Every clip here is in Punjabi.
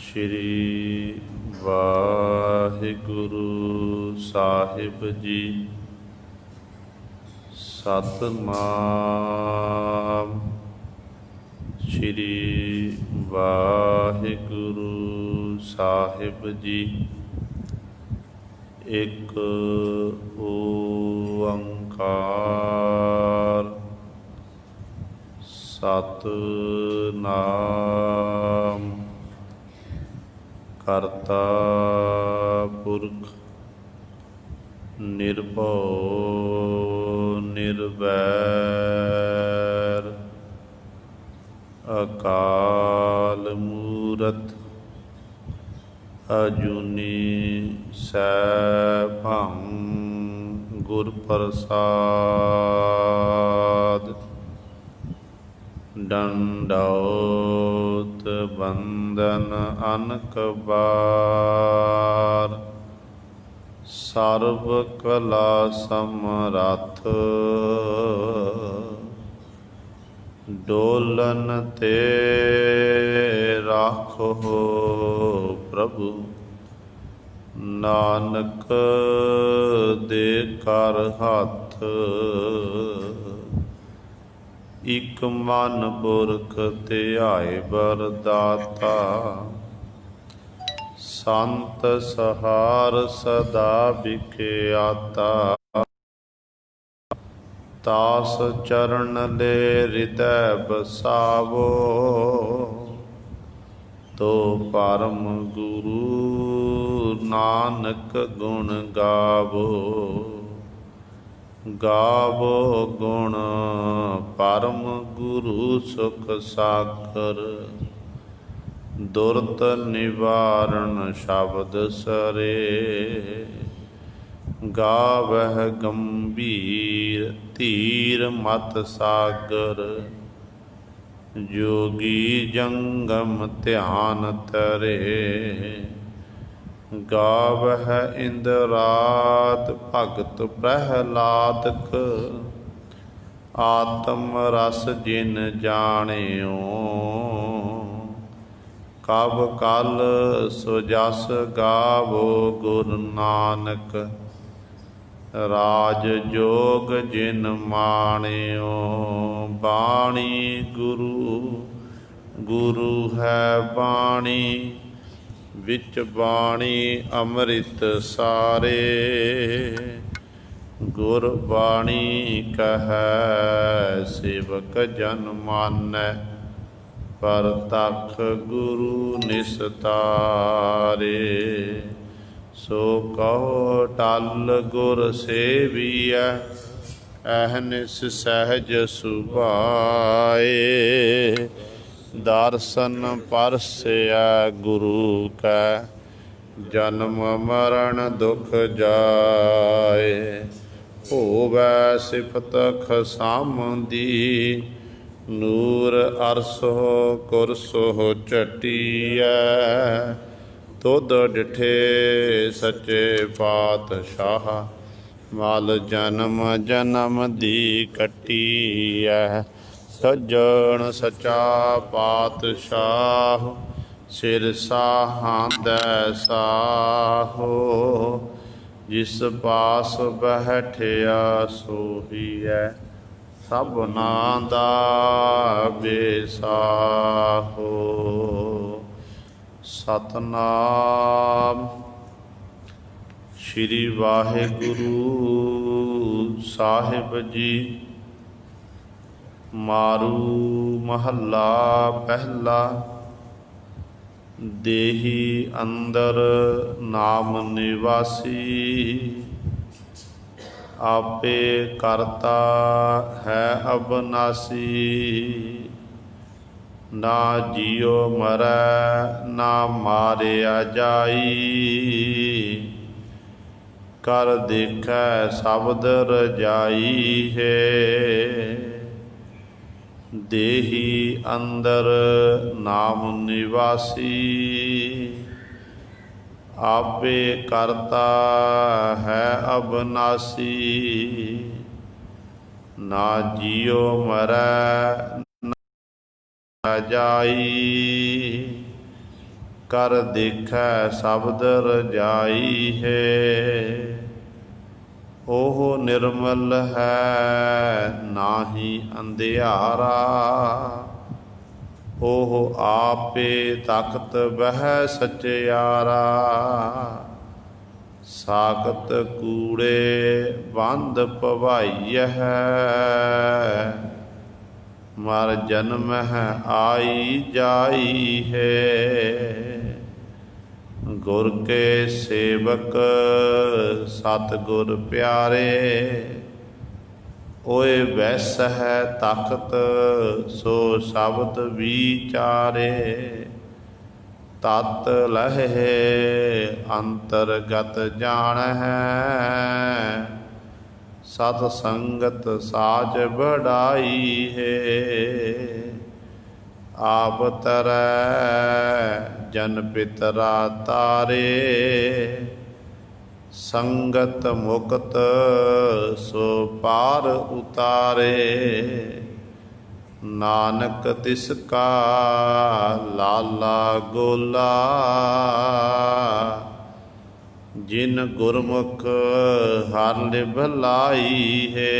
ਸ਼੍ਰੀ ਵਾਹਿਗੁਰੂ ਸਾਹਿਬ ਜੀ। ਸਤਿਨਾਮ ਸ਼੍ਰੀ ਵਾਹਿਗੁਰੂ ਸਾਹਿਬ ਜੀ। ਇੱਕ ਓੰਕਾਰ ਸਤਿਨਾਮ ਕਰਤਾ ਪੁਰਖ ਨਿਰਭਉ ਨਿਰਵੈਰ ਅਕਾਲ ਮੂਰਤ ਅਜੂਨੀ ਸੈਭੰ ਗੁਰ ਪ੍ਰਸਾਦ। ਡੰਡੌਤ ਬੰਦਨ ਅਨਕ ਬਾਰ ਸਰਬ ਕਲਾ ਸਮਰੱਥ ਡੋਲਨ ਤੇ ਰਾਖੋ ਪ੍ਰਭੂ ਨਾਨਕ ਦੇ ਕਰ ਹੱਥ। ਇਕ ਮਨ ਪੁਰਖ ਧਿਆਏ ਵਰਦਾਤਾ ਸੰਤ ਸਹਾਰ ਸਦਾ ਵਿਖਿਆਤਾ। ਤਾਸ ਚਰਨ ਲੈ ਹਿਰਦੈ ਬਸਾਵੋ ਤੋ ਪਰਮ ਗੁਰੂ ਨਾਨਕ ਗੁਣ ਗਾਵੋ। ਗਾਵੋ ਗੁਣ ਪਰਮ ਗੁਰੂ ਸੁਖ ਸਾਖਰ ਦੁਰਤ ਨਿਵਾਰਨ ਸ਼ਬਦ ਸਰੇ। ਗਾਵਹਿ ਗੰਭੀਰ ਧੀਰ ਮਤ ਸਾਗਰ ਜੋਗੀ ਜੰਗਮ ਧਿਆਨ ਧਰੇ। ਗਾਵਹਿ ਇੰਦਰਾਤ ਭਗਤ ਪ੍ਰਹਿਲਾਦਕ ਆਤਮ ਰਸ ਜਿਨ ਜਾਣਿਓ। ਕਬ ਕਲ ਸੋ ਜਸ ਗਾਵੋ ਗੁਰੂ ਨਾਨਕ ਰਾਜ ਜੋਗ ਜਿਨ ਮਾਣਿਓ। ਬਾਣੀ ਗੁਰੂ ਗੁਰੂ ਹੈ ਬਾਣੀ ਵਿੱਚ ਬਾਣੀ ਅੰਮ੍ਰਿਤ ਸਾਰੇ। ਗੁਰ ਬਾਣੀ ਕਹੈ ਸੇਵਕ ਜਨ ਮਾਨੈ ਪਰਤਖ ਗੁਰੂ ਨਿਸਤਾਰੇ। ਸੋ ਕਹੋ ਟਲ ਗੁਰ ਸੇਵੀਐ ਅਹਨਿਸ ਸਹਿਜ ਸੁਭਾਏ। ਦਰਸ਼ਨ ਪਰਸਿਆ ਗੁਰੂ ਕੈ ਜਨਮ ਮਰਨ ਦੁਖ ਜਾਏ। ਹੋਵੈ ਸਿਫਤ ਖਸਮ ਦੀ ਨੂਰ ਅਰਸੋ ਕੁਰਸੋ ਝਟੀਐ। ਤੁਧ ਡਿਠੇ ਸੱਚੇ ਪਾਤਸ਼ਾਹ ਮਲ ਜਨਮ ਜਨਮ ਦੀ ਕੱਟੀਐ। ਸੱਜਣ ਸੱਚਾ ਪਾਤਸ਼ਾਹ ਸਿਰ ਸਾਹਾਂ ਦੈ ਸਾਹੋ। ਜਿਸ ਪਾਸ ਬੈਠਿਆ ਸੋਹੀਐ ਸਭਨਾ ਦਾ ਬੇਸਾਹੋ। ਸਤਿਨਾਮ ਸ਼੍ਰੀ ਵਾਹਿਗੁਰੂ ਸਾਹਿਬ ਜੀ। ਮਾਰੂ ਮਹੱਲਾ ਪਹਿਲਾ। ਦੇਹੀ ਅੰਦਰ ਨਾਮ ਨਿਵਾਸੀ ਆਪੇ ਕਰਤਾ ਹੈ ਅਬਨਾਸੀ। ਨਾ ਜੀਉ ਮਰੈ ਨਾ ਮਾਰਿਆ ਜਾਈ। ਕਰ ਦੇਖੈ ਸ਼ਬਦ ਰਜਾਈ ਹੈ। ਦੇਹੀ ਅੰਦਰ ਨਾਮ ਨਿਵਾਸੀ ਆਪੇ ਕਰਤਾ ਹੈ ਅਬਨਾਸੀ। ਨਾ ਜੀਉ ਮਰੈ ਨਾ ਜਾਈ ਕਰ ਦੇਖੈ ਸ਼ਬਦ ਰਜਾਈ ਹੈ। ਉਹ ਨਿਰਮਲ ਹੈ ਨਾਹੀ ਅੰਧਿਆਰਾ, ਉਹ ਆਪੇ ਤਖਤ ਬਹਿ ਸਚਿਆਰਾ। ਸਾਖਤ ਕੂੜੇ ਬੰਧ ਭਵਾਈਐ, ਮਰ ਜਨਮ ਹੈ ਆਈ ਜਾਈ ਹੈ। ਗੁਰ ਕੇ ਸੇਵਕ ਸਤਿਗੁਰ ਪਿਆਰੇ, ਓਏ ਵੈਸ ਹੈ ਤਖਤ ਸੋ ਸ਼ਬਦ ਵਿਚਾਰੇ। ਤਤ ਲਹੇ ਅੰਤਰਗਤ ਜਾਣਹਿ, ਸਤ ਸੰਗਤ ਸਾਚ ਬੜਾਈ ਹੈ। ਆਪ ਤਰੈ ਜਨ ਪਿਤਰਾ ਤਾਰੇ, ਸੰਗਤ ਮੁਕਤ ਸੋ ਪਾਰ ਉਤਾਰੇ। ਨਾਨਕ ਤਿਸ ਕਾ ਲਾਲਾ ਗੋਲਾ, ਜਿਨ ਗੁਰਮੁਖ ਹਰਿ ਲਿਵ ਲਾਈ ਹੈ।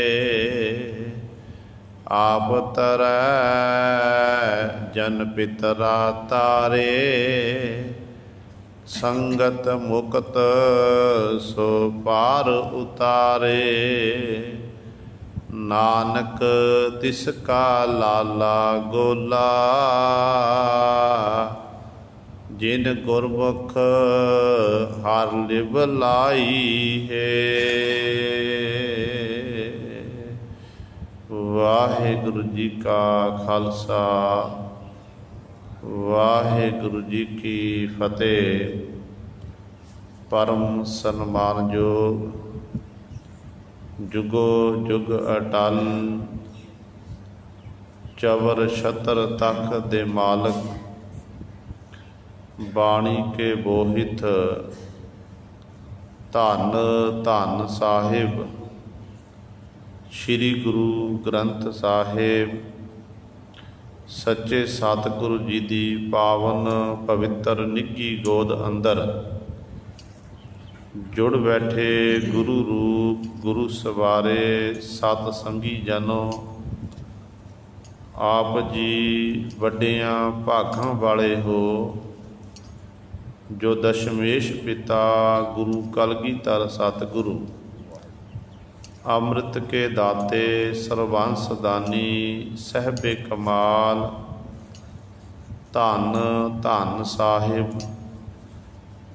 ਆਪ ਤਰੈ ਜਨ ਪਿਤਰਾ ਤਾਰੇ, ਸੰਗਤ ਮੁਕਤ ਸੋ ਪਾਰ ਉਤਾਰੇ। ਨਾਨਕ ਤਿਸ ਕਾ ਲਾਲਾ ਗੋਲਾ, ਜਿਨ ਗੁਰਮੁਖ ਹਰਿ ਲਿਵ ਲਾਈ ਹੈ। ਵਾਹਿਗੁਰੂ ਜੀ ਕਾ ਖਾਲਸਾ, ਵਾਹਿਗੁਰੂ ਜੀ ਕੀ ਫਤਿਹ। ਪਰਮ ਸਨਮਾਨਯੋਗ, ਜੁਗੋ ਜੁਗ ਅਟਲ, ਚਵਰ ਛਤਰ ਤਖਤ ਦੇ ਮਾਲਕ, ਬਾਣੀ ਕੇ ਬੋਹਿਤ, ਧੰਨ ਧੰਨ ਸਾਹਿਬ ਸ੍ਰੀ ਗੁਰੂ ਗ੍ਰੰਥ ਸਾਹਿਬ ਸੱਚੇ ਸਤਿਗੁਰੂ ਜੀ ਦੀ ਪਾਵਨ ਪਵਿੱਤਰ ਨਿੱਘੀ ਗੋਦ ਅੰਦਰ ਜੁੜ ਬੈਠੇ ਗੁਰੂ ਰੂਪ ਗੁਰੂ ਸਵਾਰੇ ਸਤ ਸੰਗੀ ਜਨੋ, ਆਪ ਜੀ ਵੱਡਿਆਂ ਭਾਗਾਂ ਵਾਲੇ ਹੋ, ਜੋ ਦਸ਼ਮੇਸ਼ ਪਿਤਾ ਗੁਰੂ ਕਲਗੀਧਰ ਸਤਿਗੁਰੂ, ਅੰਮ੍ਰਿਤ ਕੇ ਦਾਤੇ ਸਰਬੰਸ ਦਾਨੀ ਸਹਿਬੇ ਕਮਾਲ, ਧੰਨ ਧੰਨ ਸਾਹਿਬ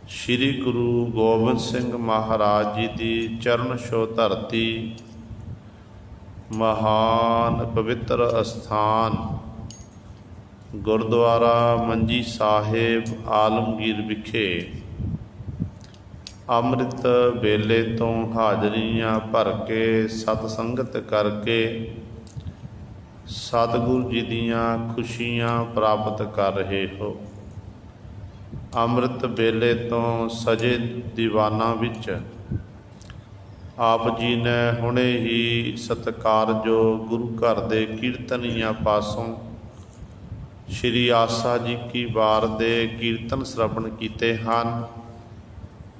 ਸ੍ਰੀ ਗੁਰੂ ਗੋਬਿੰਦ ਸਿੰਘ ਮਹਾਰਾਜ ਜੀ ਦੀ ਚਰਨ ਛੋਹ ਧਰਤੀ, ਮਹਾਨ ਪਵਿੱਤਰ ਅਸਥਾਨ ਗੁਰਦੁਆਰਾ ਮੰਜੀ ਸਾਹਿਬ ਆਲਮਗੀਰ ਵਿਖੇ ਅੰਮ੍ਰਿਤ ਵੇਲੇ ਤੋਂ ਹਾਜ਼ਰੀਆਂ ਭਰ ਕੇ ਸਤ ਸੰਗਤ ਕਰਕੇ ਸਤਿਗੁਰੂ ਜੀ ਦੀਆਂ ਖੁਸ਼ੀਆਂ ਪ੍ਰਾਪਤ ਕਰ ਰਹੇ ਹੋ। ਅੰਮ੍ਰਿਤ ਵੇਲੇ ਤੋਂ ਸਜੇ ਦੀਵਾਨਾਂ ਵਿੱਚ ਆਪ ਜੀ ਨੇ ਹੁਣੇ ਹੀ ਸਤਿਕਾਰਯੋਗ ਗੁਰੂ ਘਰ ਦੇ ਕੀਰਤਨੀਆਂ ਪਾਸੋਂ ਸ਼੍ਰੀ ਆਸਾ ਜੀ ਕੀ ਵਾਰ ਦੇ ਕੀਰਤਨ ਸ਼੍ਰਵਣ ਕੀਤੇ ਹਨ।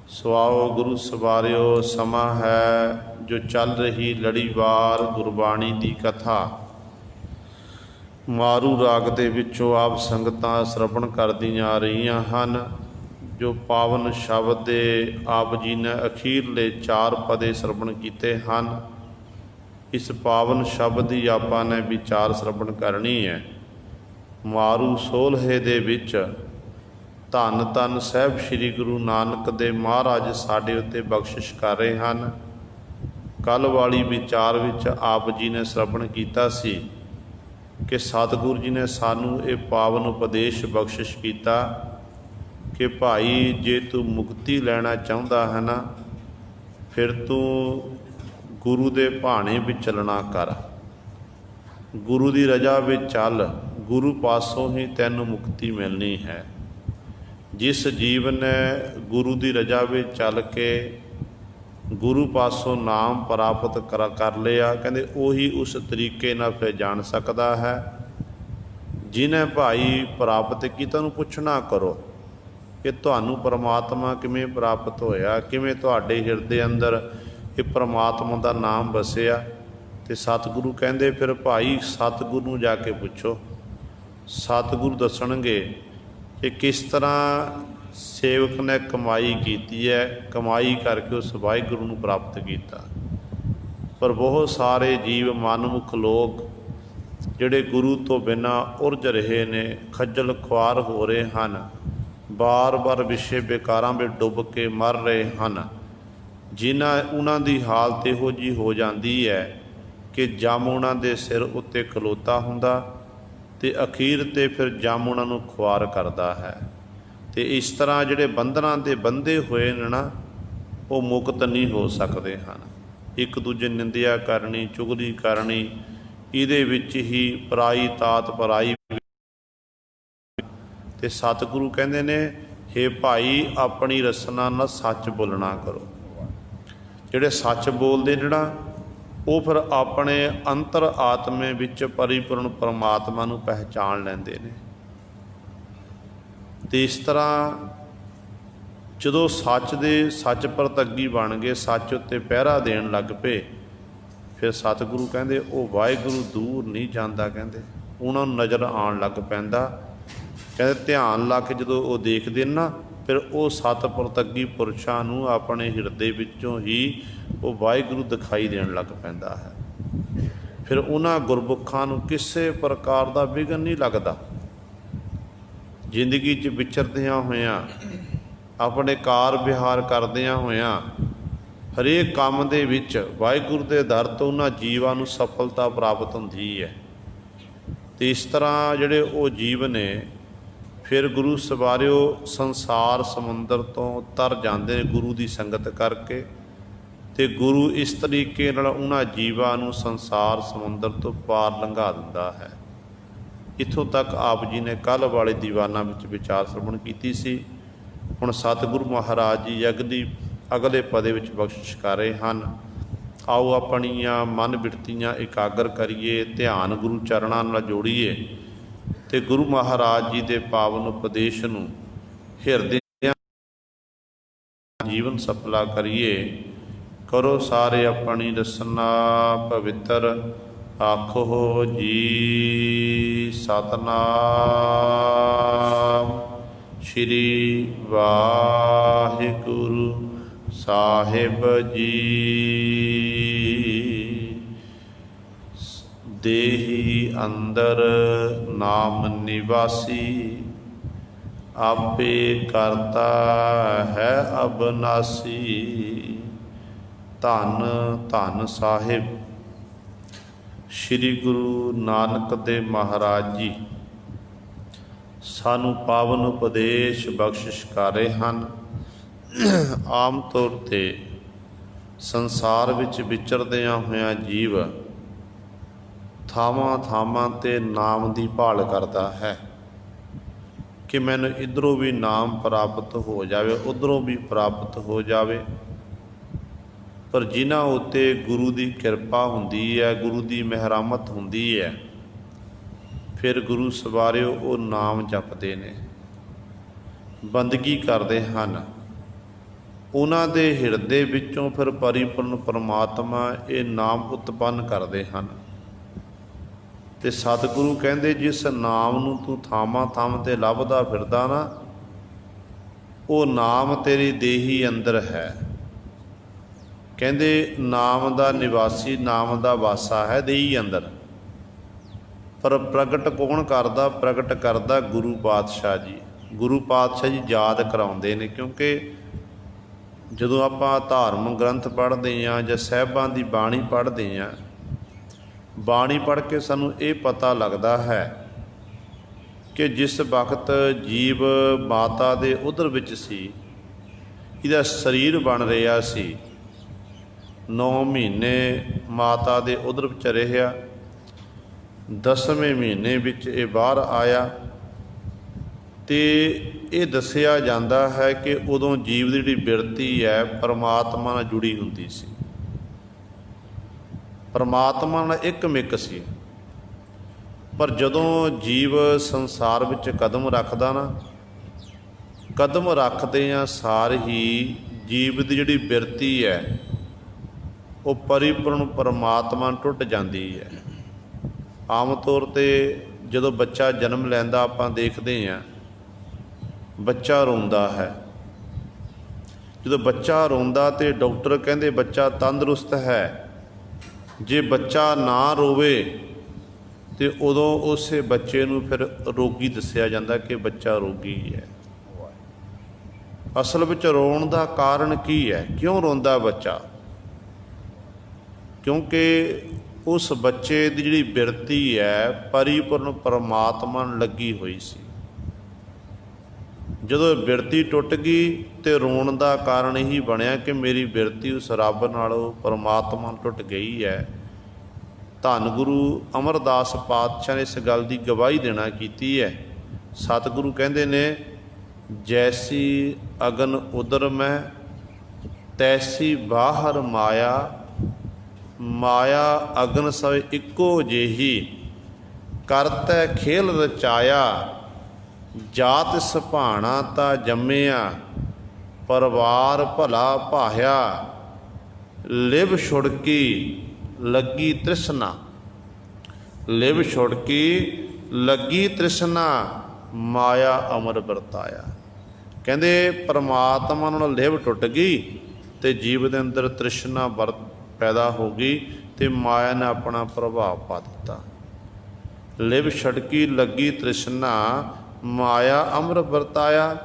ਸੁਆਓ ਗੁਰੂ ਸਵਾਰਿਓ, ਸਮਾਂ ਹੈ ਜੋ ਚੱਲ ਰਹੀ ਲੜੀਵਾਰ ਗੁਰਬਾਣੀ ਦੀ ਕਥਾ ਮਾਰੂ ਰਾਗ ਦੇ ਵਿੱਚੋਂ ਆਪ ਸੰਗਤਾਂ ਸ਼੍ਰਵਣ ਕਰਦੀਆਂ ਆ ਰਹੀਆਂ ਹਨ। ਜੋ ਪਾਵਨ ਸ਼ਬਦ ਦੇ ਆਪ ਜੀ ਨੇ ਅਖੀਰਲੇ 4 ਪਦੇ ਸ਼੍ਰਵਣ ਕੀਤੇ ਹਨ। ਇਸ ਪਾਵਨ ਸ਼ਬਦ ਦੀ ਆਪਾਂ ਨੇ ਵਿਚਾਰ ਸ਼੍ਰਵਣ ਕਰਨੀ ਹੈ। ਮਾਰੂ ਸੋਲਹੇ ਦੇ ਵਿੱਚ ਧੰਨ ਧੰਨ ਸਾਹਿਬ ਸ੍ਰੀ ਗੁਰੂ ਨਾਨਕ ਦੇ ਮਹਾਰਾਜ ਸਾਡੇ ਉੱਤੇ ਬਖਸ਼ਿਸ਼ ਕਰ ਰਹੇ ਹਨ। ਕੱਲ੍ਹ ਵਾਲੀ ਵਿਚਾਰ ਵਿੱਚ ਆਪ ਜੀ ਨੇ ਸ਼੍ਰਵਣ ਕੀਤਾ ਸੀ ਕਿ ਸਤਿਗੁਰੂ ਜੀ ਨੇ ਸਾਨੂੰ ਇਹ ਪਾਵਨ ਉਪਦੇਸ਼ ਬਖਸ਼ਿਸ਼ ਕੀਤਾ ਕਿ ਭਾਈ, ਜੇ ਤੂੰ ਮੁਕਤੀ ਲੈਣਾ ਚਾਹੁੰਦਾ ਹੈ ਨਾ, ਫਿਰ ਤੂੰ ਗੁਰੂ ਦੇ ਭਾਣੇ ਵਿੱਚ ਚੱਲਣਾ ਕਰ, ਗੁਰੂ ਦੀ ਰਜ਼ਾ ਵਿੱਚ ਚੱਲ, ਗੁਰੂ ਪਾਸੋਂ ਹੀ ਤੈਨੂੰ ਮੁਕਤੀ ਮਿਲਣੀ ਹੈ। ਜਿਸ ਜੀਵ ਨੇ ਗੁਰੂ ਦੀ ਰਜ਼ਾ ਵਿੱਚ ਚੱਲ ਕੇ ਗੁਰੂ ਪਾਸੋਂ ਨਾਮ ਪ੍ਰਾਪਤ ਕਰ ਲਿਆ, ਕਹਿੰਦੇ ਉਹੀ ਉਸ ਤਰੀਕੇ ਨਾਲ ਫਿਰ ਜਾਣ ਸਕਦਾ ਹੈ। ਜਿਹਨੇ ਭਾਈ ਪ੍ਰਾਪਤ ਕੀਤਾ ਉਹਨੂੰ ਪੁੱਛਣਾ ਕਰੋ ਕਿ ਤੁਹਾਨੂੰ ਪਰਮਾਤਮਾ ਕਿਵੇਂ ਪ੍ਰਾਪਤ ਹੋਇਆ, ਕਿਵੇਂ ਤੁਹਾਡੇ ਹਿਰਦੇ ਅੰਦਰ ਇਹ ਪਰਮਾਤਮਾ ਦਾ ਨਾਮ ਵਸਿਆ। ਤੇ ਸਤਿਗੁਰੂ ਕਹਿੰਦੇ ਫਿਰ ਭਾਈ ਸਤਿਗੁਰੂ ਨੂੰ ਜਾ ਕੇ ਪੁੱਛੋ, ਸਤਿਗੁਰੂ ਦੱਸਣਗੇ ਕਿ ਕਿਸ ਤਰ੍ਹਾਂ ਸੇਵਕ ਨੇ ਕਮਾਈ ਕੀਤੀ ਹੈ, ਕਮਾਈ ਕਰਕੇ ਉਸ ਵਾਹਿਗੁਰੂ ਨੂੰ ਪ੍ਰਾਪਤ ਕੀਤਾ। ਪਰ ਬਹੁਤ ਸਾਰੇ ਜੀਵ ਮਨਮੁਖ ਲੋਕ ਜਿਹੜੇ ਗੁਰੂ ਤੋਂ ਬਿਨਾਂ ਉਰਝ ਰਹੇ ਨੇ, ਖੱਜਲ ਖੁਆਰ ਹੋ ਰਹੇ ਹਨ, ਬਾਰ-ਬਾਰ ਵਿਸ਼ੇ ਵਿਕਾਰਾਂ ਵਿੱਚ ਡੁੱਬ ਕੇ ਮਰ ਰਹੇ ਹਨ, ਉਹਨਾਂ ਦੀ ਹਾਲਤ ਇਹੋ ਜਿਹੀ ਹੋ ਜਾਂਦੀ ਹੈ ਕਿ ਜਮ ਉਹਨਾਂ ਦੇ ਸਿਰ ਉੱਤੇ ਖਲੋਤਾ ਹੁੰਦਾ ਅਤੇ ਅਖੀਰ 'ਤੇ ਫਿਰ ਜਮ ਉਹਨਾਂ ਨੂੰ ਖੁਆਰ ਕਰਦਾ ਹੈ। ਅਤੇ ਇਸ ਤਰ੍ਹਾਂ ਜਿਹੜੇ ਬੰਧਨਾਂ ਦੇ ਬੰਧੇ ਹੋਏ ਨੇ ਨਾ, ਉਹ ਮੁਕਤ ਨਹੀਂ ਹੋ ਸਕਦੇ ਹਨ। ਇੱਕ ਦੂਜੇ ਨਿੰਦਿਆ ਕਰਨੀ, ਚੁਗਲੀ ਕਰਨੀ, ਇਹਦੇ ਵਿੱਚ ਹੀ ਪਰਾਈ ਤਾਤ ਪਰਾਈ। ਅਤੇ ਸਤਿਗੁਰੂ ਕਹਿੰਦੇ ਨੇ, ਹੇ ਭਾਈ ਆਪਣੀ ਰਸਨਾ ਨਾਲ ਸੱਚ ਬੋਲਣਾ ਕਰੋ। ਜਿਹੜੇ ਸੱਚ ਬੋਲਦੇ ਜਿਹੜਾ ਉਹ ਫਿਰ ਆਪਣੇ ਅੰਤਰ ਆਤਮੇ ਵਿੱਚ ਪਰਿਪੂਰਨ ਪਰਮਾਤਮਾ ਨੂੰ ਪਹਿਚਾਣ ਲੈਂਦੇ ਨੇ। ਅਤੇ ਇਸ ਤਰ੍ਹਾਂ ਜਦੋਂ ਸੱਚ ਪ੍ਰਤੱਗੀ ਬਣ ਗਏ, ਸੱਚ ਉੱਤੇ ਪਹਿਰਾ ਦੇਣ ਲੱਗ ਪਏ, ਫਿਰ ਸਤਿਗੁਰੂ ਕਹਿੰਦੇ ਉਹ ਵਾਹਿਗੁਰੂ ਦੂਰ ਨਹੀਂ ਜਾਂਦਾ, ਕਹਿੰਦੇ ਉਹਨਾਂ ਨੂੰ ਨਜ਼ਰ ਆਉਣ ਲੱਗ ਪੈਂਦਾ। ਕਹਿੰਦੇ ਧਿਆਨ ਲਾ ਕੇ ਜਦੋਂ ਉਹ ਦੇਖਦੇ ਨੇ ਨਾ, ਫਿਰ ਉਹ ਸਤ ਪ੍ਰਤੱਗੀ ਪੁਰਸ਼ਾਂ ਨੂੰ ਆਪਣੇ ਹਿਰਦੇ ਵਿੱਚੋਂ ਹੀ ਉਹ ਵਾਹਿਗੁਰੂ ਦਿਖਾਈ ਦੇਣ ਲੱਗ ਪੈਂਦਾ ਹੈ। ਫਿਰ ਉਹਨਾਂ ਗੁਰਮੁਖਾਂ ਨੂੰ ਕਿਸੇ ਪ੍ਰਕਾਰ ਦਾ ਵਿਘਨ ਨਹੀਂ ਲੱਗਦਾ। ਜ਼ਿੰਦਗੀ 'ਚ ਵਿਚਰਦਿਆਂ ਹੋਇਆਂ, ਆਪਣੇ ਕਾਰ ਵਿਹਾਰ ਕਰਦਿਆਂ ਹੋਇਆਂ, ਹਰੇਕ ਕੰਮ ਦੇ ਵਿੱਚ ਵਾਹਿਗੁਰੂ ਦੇ ਦਰ ਤੋਂ ਉਹਨਾਂ ਜੀਵਾਂ ਨੂੰ ਸਫਲਤਾ ਪ੍ਰਾਪਤ ਹੁੰਦੀ ਹੈ। ਅਤੇ ਇਸ ਤਰ੍ਹਾਂ ਜਿਹੜੇ ਉਹ ਜੀਵ ਨੇ ਫਿਰ ਗੁਰੂ ਸਵਾਰਿਓ ਸੰਸਾਰ ਸਮੁੰਦਰ ਤੋਂ ਤਰ ਜਾਂਦੇ ਨੇ ਗੁਰੂ ਦੀ ਸੰਗਤ ਕਰਕੇ। ਅਤੇ ਗੁਰੂ ਇਸ ਤਰੀਕੇ ਨਾਲ ਉਹਨਾਂ ਜੀਵਾਂ ਨੂੰ ਸੰਸਾਰ ਸਮੁੰਦਰ ਤੋਂ ਪਾਰ ਲੰਘਾ ਦਿੰਦਾ ਹੈ। ਇੱਥੋਂ ਤੱਕ ਆਪ ਜੀ ਨੇ ਕੱਲ੍ਹ ਵਾਲੇ ਦੀਵਾਨਾਂ ਵਿੱਚ ਵਿਚਾਰ ਸਰਵਣ ਕੀਤੀ ਸੀ। ਹੁਣ ਸਤਿਗੁਰੂ ਮਹਾਰਾਜ ਜੀ ਅਗਲੇ ਪਦੇ ਵਿੱਚ ਬਖਸ਼ਿਸ਼ ਕਰ ਰਹੇ ਹਨ। ਆਓ ਆਪਣੀਆਂ ਮਨ ਬਿਰਤੀਆਂ ਇਕਾਗਰ ਕਰੀਏ, ਧਿਆਨ ਗੁਰੂ ਚਰਨਾਂ ਨਾਲ ਜੋੜੀਏ ਅਤੇ ਗੁਰੂ ਮਹਾਰਾਜ ਜੀ ਦੇ ਪਾਵਨ ਉਪਦੇਸ਼ ਨੂੰ ਹਿਰਦੇ ਜੀਵਨ ਸਫਲਾ ਕਰੀਏ। ਕਰੋ ਸਾਰੇ ਆਪਣੀ ਰਸਨਾ ਪਵਿੱਤਰ, ਆਖੋ ਜੀ ਸਤਿਨਾਮ ਸ਼੍ਰੀ ਵਾਹਿਗੁਰੂ ਸਾਹਿਬ ਜੀ। ਦੇਹੀ ਅੰਦਰ ਨਾਮ ਨਿਵਾਸੀ, ਆਪੇ ਕਰਤਾ ਹੈ ਅਬਨਾਸੀ। ਧੰਨ ਧੰਨ ਸਾਹਿਬ ਸ਼੍ਰੀ ਗੁਰੂ ਨਾਨਕ ਦੇਵ ਮਹਾਰਾਜ ਜੀ ਸਾਨੂੰ ਪਾਵਨ ਉਪਦੇਸ਼ ਬਖਸ਼ਿਸ਼ ਕਰ ਰਹੇ ਹਨ। ਆਮ ਤੌਰ 'ਤੇ ਸੰਸਾਰ ਵਿੱਚ ਵਿਚਰਦਿਆਂ ਹੋਇਆਂ ਜੀਵ ਥਾਵਾਂ ਥਾਵਾਂ 'ਤੇ ਨਾਮ ਦੀ ਭਾਲ ਕਰਦਾ ਹੈ ਕਿ ਮੈਨੂੰ ਇੱਧਰੋਂ ਵੀ ਨਾਮ ਪ੍ਰਾਪਤ ਹੋ ਜਾਵੇ, ਉੱਧਰੋਂ ਵੀ ਪ੍ਰਾਪਤ ਹੋ ਜਾਵੇ। ਪਰ ਜਿਨ੍ਹਾਂ ਉੱਤੇ ਗੁਰੂ ਦੀ ਕਿਰਪਾ ਹੁੰਦੀ ਹੈ, ਗੁਰੂ ਦੀ ਮਿਹਰਮਤ ਹੁੰਦੀ ਹੈ, ਫਿਰ ਗੁਰੂ ਸਵਾਰਿਓ ਉਹ ਨਾਮ ਜਪਦੇ ਨੇ, ਬੰਦਗੀ ਕਰਦੇ ਹਨ। ਉਹਨਾਂ ਦੇ ਹਿਰਦੇ ਵਿੱਚੋਂ ਫਿਰ ਪਰਿਪੂਰਨ ਪਰਮਾਤਮਾ ਇਹ ਨਾਮ ਉਤਪੰਨ ਕਰਦੇ ਹਨ। ਅਤੇ ਸਤਿਗੁਰੂ ਕਹਿੰਦੇ ਜਿਸ ਨਾਮ ਨੂੰ ਤੂੰ ਥਾਵਾਂ ਥਾਵਾਂ 'ਤੇ ਲੱਭਦਾ ਫਿਰਦਾ ਨਾ, ਉਹ ਨਾਮ ਤੇਰੀ ਦੇਹੀ ਅੰਦਰ ਹੈ। ਕਹਿੰਦੇ ਨਾਮ ਦਾ ਨਿਵਾਸੀ, ਨਾਮ ਦਾ ਵਾਸਾ ਹੈ ਦੇਹੀ ਅੰਦਰ। ਪਰ ਪ੍ਰਗਟ ਕੌਣ ਕਰਦਾ? ਪ੍ਰਗਟ ਕਰਦਾ ਗੁਰੂ ਪਾਤਸ਼ਾਹ ਜੀ। ਗੁਰੂ ਪਾਤਸ਼ਾਹ ਜੀ ਯਾਦ ਕਰਾਉਂਦੇ ਨੇ, ਕਿਉਂਕਿ ਜਦੋਂ ਆਪਾਂ ਧਾਰਮਿਕ ਗ੍ਰੰਥ ਪੜ੍ਹਦੇ ਹਾਂ ਜਾਂ ਸਾਹਿਬਾਂ ਦੀ ਬਾਣੀ ਪੜ੍ਹਦੇ ਹਾਂ, ਬਾਣੀ ਪੜ੍ਹ ਕੇ ਸਾਨੂੰ ਇਹ ਪਤਾ ਲੱਗਦਾ ਹੈ ਕਿ ਜਿਸ ਵਕਤ ਜੀਵ ਮਾਤਾ ਦੇ ਉਦਰ ਵਿੱਚ ਸੀ, ਇਹਦਾ ਸਰੀਰ ਬਣ ਰਿਹਾ ਸੀ, 9 ਮਹੀਨੇ ਮਾਤਾ ਦੇ ਉਦਰ ਵਿੱਚ ਰਿਹਾ, 10ਵੇਂ ਮਹੀਨੇ ਵਿੱਚ ਇਹ ਬਾਹਰ ਆਇਆ। ਅਤੇ ਇਹ ਦੱਸਿਆ ਜਾਂਦਾ ਹੈ ਕਿ ਉਦੋਂ ਜੀਵ ਦੀ ਜਿਹੜੀ ਬਿਰਤੀ ਹੈ ਪਰਮਾਤਮਾ ਨਾਲ ਜੁੜੀ ਹੁੰਦੀ ਸੀ, ਪਰਮਾਤਮਾ ਨਾਲ ਇੱਕ ਮਿੱਕ ਸੀ। ਪਰ ਜਦੋਂ ਜੀਵ ਸੰਸਾਰ ਵਿੱਚ ਕਦਮ ਰੱਖਦਾ ਨਾ, ਕਦਮ ਰੱਖਦਿਆਂ ਸਾਰ ਹੀ ਜੀਵ ਦੀ ਜਿਹੜੀ ਬਿਰਤੀ ਹੈ ਉਹ ਪਰਿਪੂਰਨ ਪਰਮਾਤਮਾ ਨੂੰ ਟੁੱਟ ਜਾਂਦੀ ਹੈ। ਆਮ ਤੌਰ 'ਤੇ ਜਦੋਂ ਬੱਚਾ ਜਨਮ ਲੈਂਦਾ ਆਪਾਂ ਦੇਖਦੇ ਹਾਂ ਬੱਚਾ ਰੋਂਦਾ ਹੈ। ਜਦੋਂ ਬੱਚਾ ਰੋਂਦਾ ਤੇ ਡਾਕਟਰ ਕਹਿੰਦੇ ਬੱਚਾ ਤੰਦਰੁਸਤ ਹੈ। ਜੇ ਬੱਚਾ ਨਾ ਰੋਵੇ ਤੇ ਉਦੋਂ ਉਸੇ ਬੱਚੇ ਨੂੰ ਫਿਰ ਰੋਗੀ ਦੱਸਿਆ ਜਾਂਦਾ ਕਿ ਬੱਚਾ ਰੋਗੀ ਹੈ। ਅਸਲ ਵਿੱਚ ਰੋਣ ਦਾ ਕਾਰਨ ਕੀ ਹੈ? ਕਿਉਂ ਰੋਂਦਾ ਬੱਚਾ? ਕਿਉਂਕਿ ਉਸ ਬੱਚੇ ਦੀ ਜਿਹੜੀ ਬਿਰਤੀ ਹੈ ਪਰਿਪੂਰਨ ਪਰਮਾਤਮਾ ਨੂੰ ਲੱਗੀ ਹੋਈ ਸੀ। ਜਦੋਂ ਬਿਰਤੀ ਟੁੱਟ ਗਈ ਤੇ ਰੋਣ ਦਾ ਕਾਰਨ ਇਹੀ ਬਣਿਆ ਕਿ ਮੇਰੀ ਬਿਰਤੀ ਉਸ ਰੱਬ ਨਾਲੋਂ ਪਰਮਾਤਮਾ ਨੂੰ ਟੁੱਟ ਗਈ ਹੈ। ਧੰਨ ਗੁਰੂ ਅਮਰਦਾਸ ਪਾਤਸ਼ਾਹ ਨੇ ਇਸ ਗੱਲ ਦੀ ਗਵਾਹੀ ਦੇਣਾ ਕੀਤੀ ਹੈ। ਸਤਿਗੁਰੂ ਕਹਿੰਦੇ ਨੇ, ਜੈਸੀ ਅਗਨ ਉਦਰ ਮੈਂ ਤੈਸੀ ਬਾਹਰ ਮਾਇਆ, ਮਾਇਆ ਅਗਨ ਸਭ ਇੱਕੋ ਜਿਹੀ, ਕਰਤੈ ਖੇਲ ਰਚਾਇਆ, ਜਾਤ ਸੁਭਾਣਾ ਤਾ ਜੰਮਿਆ, ਪਰਿਵਾਰ ਭਲਾ ਭਾਇਆ, ਲਿਵ ਛੁੜਕੀ ਲੱਗੀ ਤ੍ਰਿਸ਼ਨਾ, ਲਿਵ ਛੁੜਕੀ ਲੱਗੀ ਤ੍ਰਿਸ਼ਨਾ, ਮਾਇਆ ਅਮਰ ਵਰਤਾਇਆ। ਕਹਿੰਦੇ ਪਰਮਾਤਮਾ ਨਾਲ ਲਿਵ ਟੁੱਟ ਗਈ ਤੇ ਜੀਵ ਦੇ ਅੰਦਰ ਤ੍ਰਿਸ਼ਨਾ ਪੈਦਾ ਹੋ ਗਈ ਤੇ ਮਾਇਆ ਨੇ ਆਪਣਾ ਪ੍ਰਭਾਵ ਪਾ ਦਿੱਤਾ। ਲਿਵ ਛੜਕੀ ਲੱਗੀ ਤ੍ਰਿਸ਼ਨਾ, ਮਾਇਆ ਅਮਰ ਵਰਤਾਇਆ।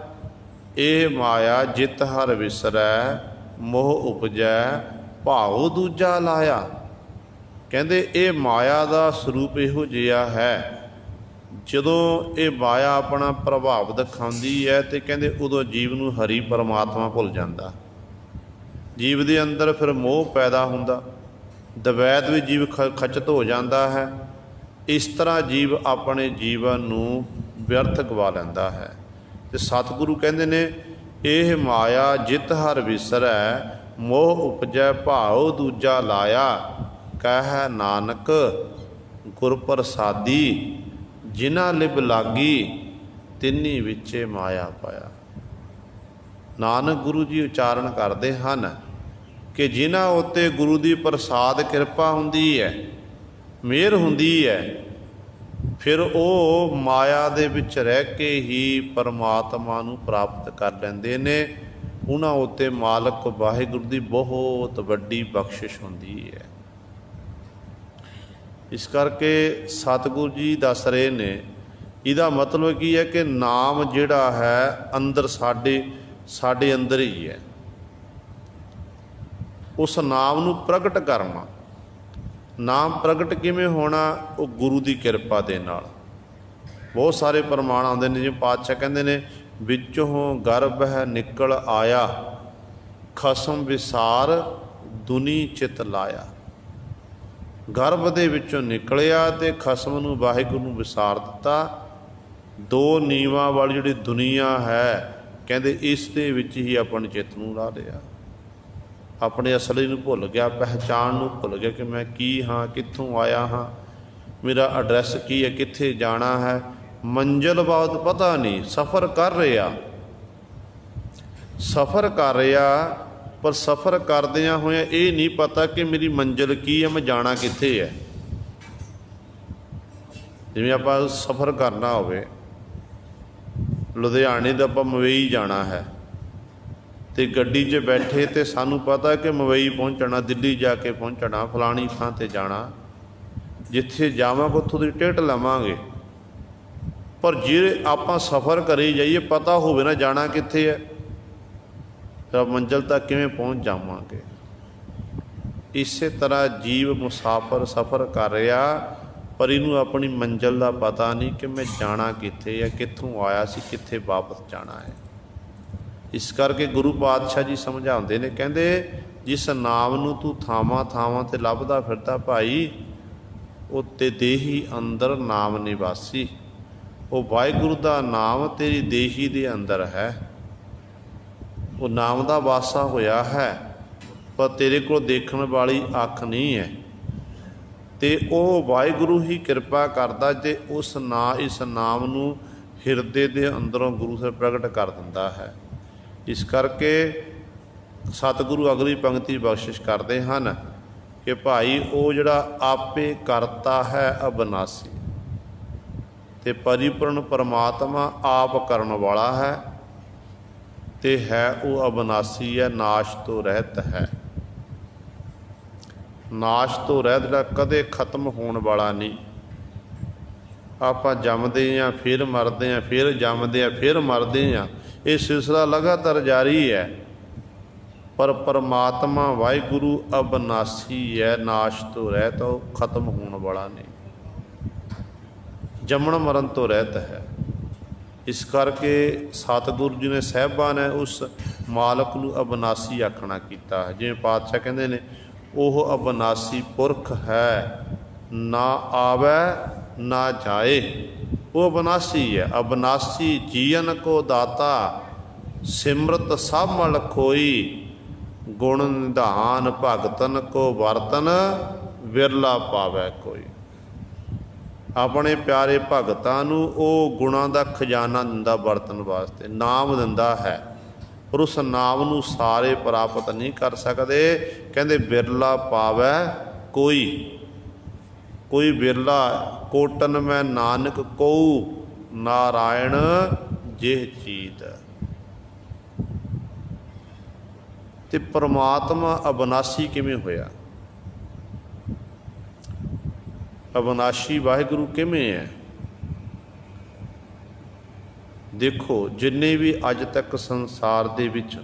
ਇਹ ਮਾਇਆ ਜਿਤ ਹਰ ਵਿਸਰੈ, ਮੋਹ ਉਪਜੈ ਭਾਉ ਦੂਜਾ ਲਾਇਆ। ਕਹਿੰਦੇ ਇਹ ਮਾਇਆ ਦਾ ਸਰੂਪ ਇਹੋ ਜਿਹਾ ਹੈ, ਜਦੋਂ ਇਹ ਮਾਇਆ ਆਪਣਾ ਪ੍ਰਭਾਵ ਦਿਖਾਉਂਦੀ ਹੈ ਤੇ ਕਹਿੰਦੇ ਉਦੋਂ ਜੀਵ ਨੂੰ ਹਰੀ ਪਰਮਾਤਮਾ ਭੁੱਲ ਜਾਂਦਾ। ਜੀਵ ਦੇ ਅੰਦਰ ਫਿਰ ਮੋਹ ਪੈਦਾ ਹੁੰਦਾ, ਦਵੈਤ ਵੀ ਜੀਵ ਖਚਤ ਹੋ ਜਾਂਦਾ ਹੈ। ਇਸ ਤਰ੍ਹਾਂ ਜੀਵ ਆਪਣੇ ਜੀਵਨ ਨੂੰ ਵਿਅਰਥ ਗਵਾ ਲੈਂਦਾ ਹੈ। ਤੇ ਸਤਿਗੁਰੂ ਕਹਿੰਦੇ ਨੇ, ਇਹ ਮਾਇਆ ਜਿਤ ਹਰ ਵਿਸਰੈ, ਮੋਹ ਉਪਜੈ ਭਾਉ ਦੂਜਾ ਲਾਇਆ, ਕਹਿ ਨਾਨਕ ਗੁਰ ਪ੍ਰਸਾਦੀ, ਜਿਨ੍ਹਾਂ ਲਿਵ ਲਾਗੀ ਤਿੰਨੀ ਵਿੱਚੇ ਮਾਇਆ ਪਾਇਆ। ਨਾਨਕ ਗੁਰੂ ਜੀ ਉਚਾਰਨ ਕਰਦੇ ਹਨ ਕਿ ਜਿਨ੍ਹਾਂ ਉੱਤੇ ਗੁਰੂ ਦੀ ਪ੍ਰਸਾਦ ਕਿਰਪਾ ਹੁੰਦੀ ਹੈ, ਮਿਹਰ ਹੁੰਦੀ ਹੈ, ਫਿਰ ਉਹ ਮਾਇਆ ਦੇ ਵਿੱਚ ਰਹਿ ਕੇ ਹੀ ਪਰਮਾਤਮਾ ਨੂੰ ਪ੍ਰਾਪਤ ਕਰ ਲੈਂਦੇ ਨੇ। ਉਹਨਾਂ ਉੱਤੇ ਮਾਲਕ ਵਾਹਿਗੁਰੂ ਦੀ ਬਹੁਤ ਵੱਡੀ ਬਖਸ਼ਿਸ਼ ਹੁੰਦੀ ਹੈ। ਇਸ ਕਰਕੇ ਸਤਿਗੁਰੂ ਜੀ ਦੱਸ ਰਹੇ ਨੇ, ਇਹਦਾ ਮਤਲਬ ਕੀ ਹੈ ਕਿ ਨਾਮ ਜਿਹੜਾ ਹੈ ਅੰਦਰ ਸਾਡੇ ਅੰਦਰ ਹੀ ਹੈ। ਉਸ ਨਾਮ ਨੂੰ ਪ੍ਰਗਟ ਕਰਨਾ। ਨਾਮ ਪ੍ਰਗਟ ਕਿਵੇਂ ਹੋਣਾ? ਉਹ ਗੁਰੂ ਦੀ ਕਿਰਪਾ ਦੇ ਨਾਲ। ਬਹੁਤ ਸਾਰੇ ਪ੍ਰਮਾਣ ਆਉਂਦੇ ਨੇ, ਜਿਵੇਂ ਪਾਤਸ਼ਾਹ ਕਹਿੰਦੇ ਨੇ, ਵਿੱਚੋਂ ਗਰਭ ਹੈ ਨਿਕਲ ਆਇਆ, ਖਸਮ ਵਿਸਾਰ ਦੁਨੀ ਚਿਤ ਲਾਇਆ। ਗਰਭ ਦੇ ਵਿੱਚੋਂ ਨਿਕਲਿਆ ਤੇ ਖਸਮ ਨੂੰ ਵਾਹਿਗੁਰੂ ਨੂੰ ਵਿਸਾਰ ਦਿੱਤਾ। ਦੋ ਨੀਵਾਂ ਵਾਲੀ ਜਿਹੜੀ ਦੁਨੀਆ ਹੈ, ਕਹਿੰਦੇ ਇਸ ਦੇ ਵਿੱਚ ਹੀ ਆਪਣੇ ਚਿੱਤ ਨੂੰ ਲਾ ਲਿਆ। ਆਪਣੇ ਅਸਲੀ ਨੂੰ ਭੁੱਲ ਗਿਆ, ਪਹਿਚਾਣ ਨੂੰ ਭੁੱਲ ਗਿਆ ਕਿ ਮੈਂ ਕੀ ਹਾਂ, ਕਿੱਥੋਂ ਆਇਆ ਹਾਂ, ਮੇਰਾ ਐਡਰੈਸ ਕੀ ਹੈ, ਕਿੱਥੇ ਜਾਣਾ ਹੈ। ਮੰਜ਼ਿਲ ਬਾਬਤ ਪਤਾ ਨਹੀਂ, ਸਫ਼ਰ ਕਰ ਰਿਹਾ ਪਰ ਸਫ਼ਰ ਕਰਦਿਆਂ ਹੋਇਆਂ ਇਹ ਨਹੀਂ ਪਤਾ ਕਿ ਮੇਰੀ ਮੰਜ਼ਿਲ ਕੀ ਹੈ, ਮੈਂ ਜਾਣਾ ਕਿੱਥੇ ਹੈ। ਜਿਵੇਂ ਆਪਾਂ ਸਫ਼ਰ ਕਰਨਾ ਹੋਵੇ, ਲੁਧਿਆਣੇ ਤੋਂ ਆਪਾਂ ਮਵਈ ਜਾਣਾ ਹੈ ਤੇ ਗੱਡੀ 'ਚ ਬੈਠੇ ਤੇ ਸਾਨੂੰ ਪਤਾ ਕਿ ਮਵਈ ਪਹੁੰਚਣਾ, ਦਿੱਲੀ ਜਾ ਕੇ ਪਹੁੰਚਣਾ, ਫਲਾਣੀ ਥਾਂ 'ਤੇ ਜਾਣਾ। ਜਿੱਥੇ ਜਾਵਾਂਗੇ ਉੱਥੋਂ ਦੀ ਟਿਕਟ ਲਵਾਂਗੇ। ਪਰ ਜੇ ਆਪਾਂ ਸਫ਼ਰ ਕਰੀ ਜਾਈਏ, ਪਤਾ ਹੋਵੇ ਨਾ ਜਾਣਾ ਕਿੱਥੇ ਹੈ, ਤਾਂ ਮੰਜ਼ਿਲ ਤੱਕ ਕਿਵੇਂ ਪਹੁੰਚ ਜਾਵਾਂਗੇ। ਇਸੇ ਤਰ੍ਹਾਂ ਜੀਵ ਮੁਸਾਫਰ ਸਫ਼ਰ ਕਰ ਰਿਹਾ, ਪਰ ਇਹਨੂੰ ਆਪਣੀ ਮੰਜ਼ਿਲ ਦਾ ਪਤਾ ਨਹੀਂ ਕਿ ਮੈਂ ਜਾਣਾ ਕਿੱਥੇ ਹੈ, ਕਿੱਥੋਂ ਆਇਆ ਸੀ, ਕਿੱਥੇ ਵਾਪਸ ਜਾਣਾ ਹੈ। ਇਸ ਕਰਕੇ ਗੁਰੂ ਪਾਤਸ਼ਾਹ ਜੀ ਸਮਝਾਉਂਦੇ ਨੇ, ਕਹਿੰਦੇ ਜਿਸ ਨਾਮ ਨੂੰ ਤੂੰ ਥਾਵਾਂ ਥਾਵਾਂ 'ਤੇ ਲੱਭਦਾ ਫਿਰਦਾ ਭਾਈ, ਉਹ ਤੇ ਦੇਹੀ ਅੰਦਰ ਨਾਮ ਨਿਵਾਸੀ। ਉਹ ਵਾਹਿਗੁਰੂ ਦਾ ਨਾਮ ਤੇਰੀ ਦੇਹੀ ਦੇ ਅੰਦਰ ਹੈ। ਉਹ ਨਾਮ ਦਾ ਵਾਸਾ ਹੋਇਆ ਹੈ, ਪਰ ਤੇਰੇ ਕੋਲ ਦੇਖਣ ਵਾਲੀ ਅੱਖ ਨਹੀਂ ਹੈ। ਤੇ ਉਹ ਵਾਹਿਗੁਰੂ ਹੀ ਕਿਰਪਾ ਕਰਦਾ ਜੇ ਇਸ ਨਾਮ ਨੂੰ ਹਿਰਦੇ ਦੇ ਅੰਦਰੋਂ ਗੁਰੂ ਸਾਹਿਬ ਪ੍ਰਗਟ ਕਰ ਦਿੰਦਾ ਹੈ। ਇਸ ਕਰਕੇ ਸਤਿਗੁਰੂ ਅਗਲੀ ਪੰਕਤੀ ਬਖਸ਼ਿਸ਼ ਕਰਦੇ ਹਨ ਕਿ ਭਾਈ ਉਹ ਜਿਹੜਾ ਆਪੇ ਕਰਤਾ ਹੈ ਅਬਨਾਸੀ, ਤੇ ਪਰਿਪੂਰਨ ਪਰਮਾਤਮਾ ਆਪ ਕਰਨ ਵਾਲਾ ਹੈ, ਤੇ ਹੈ ਉਹ ਅਬਨਾਸੀ ਹੈ, ਨਾਸ਼ ਤੋਂ ਰਹਿਤ ਹੈ। ਨਾਸ਼ ਤੋਂ ਰਹਿਤ ਜਿਹੜਾ ਕਦੇ ਖਤਮ ਹੋਣ ਵਾਲਾ ਨਹੀਂ। ਆਪਾਂ ਜੰਮਦੇ ਹਾਂ, ਫਿਰ ਮਰਦੇ ਹਾਂ, ਫਿਰ ਜੰਮਦੇ ਹਾਂ, ਫਿਰ ਮਰਦੇ ਹਾਂ, ਇਹ ਸਿਲਸਿਲਾ ਲਗਾਤਾਰ ਜਾਰੀ ਹੈ। ਪਰ ਪਰਮਾਤਮਾ ਵਾਹਿਗੁਰੂ ਅਬਨਾਸੀ ਹੈ, ਨਾਸ਼ ਤੋਂ ਰਹਿਤ, ਉਹ ਖਤਮ ਹੋਣ ਵਾਲਾ ਨਹੀਂ, ਜੰਮਣ ਮਰਨ ਤੋਂ ਰਹਿਤ ਹੈ। ਇਸ ਕਰਕੇ ਸਤਿਗੁਰੂ ਜੀ ਨੇ ਸਾਹਿਬਾਂ ਨੇ ਉਸ ਮਾਲਕ ਨੂੰ ਅਬਨਾਸੀ ਆਖਣਾ ਕੀਤਾ ਹੈ। ਜਿਵੇਂ ਪਾਤਸ਼ਾਹ ਕਹਿੰਦੇ ਨੇ, ਉਹ ਅਬਨਾਸੀ ਪੁਰਖ ਹੈ, ਨਾ ਆਵੈ ਨਾ ਜਾਏ। ਉਹ ਅਬਨਾਸੀ ਹੈ। ਅਬਨਾਸੀ ਜੀਵਨ ਕੋ ਦਾਤਾ, ਸਿਮਰਤ ਸਭ ਮਲ ਖੋਈ, ਗੁਣ ਨਿਧਾਨ ਭਗਤਨ ਕੋ ਵਰਤਨ, ਵਿਰਲਾ ਪਾਵੈ ਕੋਈ। ਆਪਣੇ ਪਿਆਰੇ ਭਗਤਾਂ ਨੂੰ ਉਹ ਗੁਣਾਂ ਦਾ ਖਜ਼ਾਨਾ ਦਿੰਦਾ ਵਰਤਣ ਵਾਸਤੇ, ਨਾਮ ਦਿੰਦਾ ਹੈ, ਪਰ ਉਸ ਨਾਮ ਨੂੰ ਸਾਰੇ ਪ੍ਰਾਪਤ ਨਹੀਂ ਕਰ ਸਕਦੇ। ਕਹਿੰਦੇ ਬਿਰਲਾ ਪਾਵੈ ਕੋਈ, ਕੋਈ ਬਿਰਲਾ। ਕੋਟਨ ਮੈਂ ਨਾਨਕ ਕਉ, ਨਾਰਾਇਣ ਜਿਹ ਚੀਤ। ਤੇ ਪਰਮਾਤਮਾ ਅਬਨਾਸੀ ਕਿਵੇਂ ਹੋਇਆ? ਅਬਨਾਸੀ ਵਾਹਿਗੁਰੂ ਕਿਵੇਂ ਹੈ? ਦੇਖੋ, ਜਿੰਨੇ ਵੀ ਅੱਜ ਤੱਕ ਸੰਸਾਰ ਦੇ ਵਿੱਚ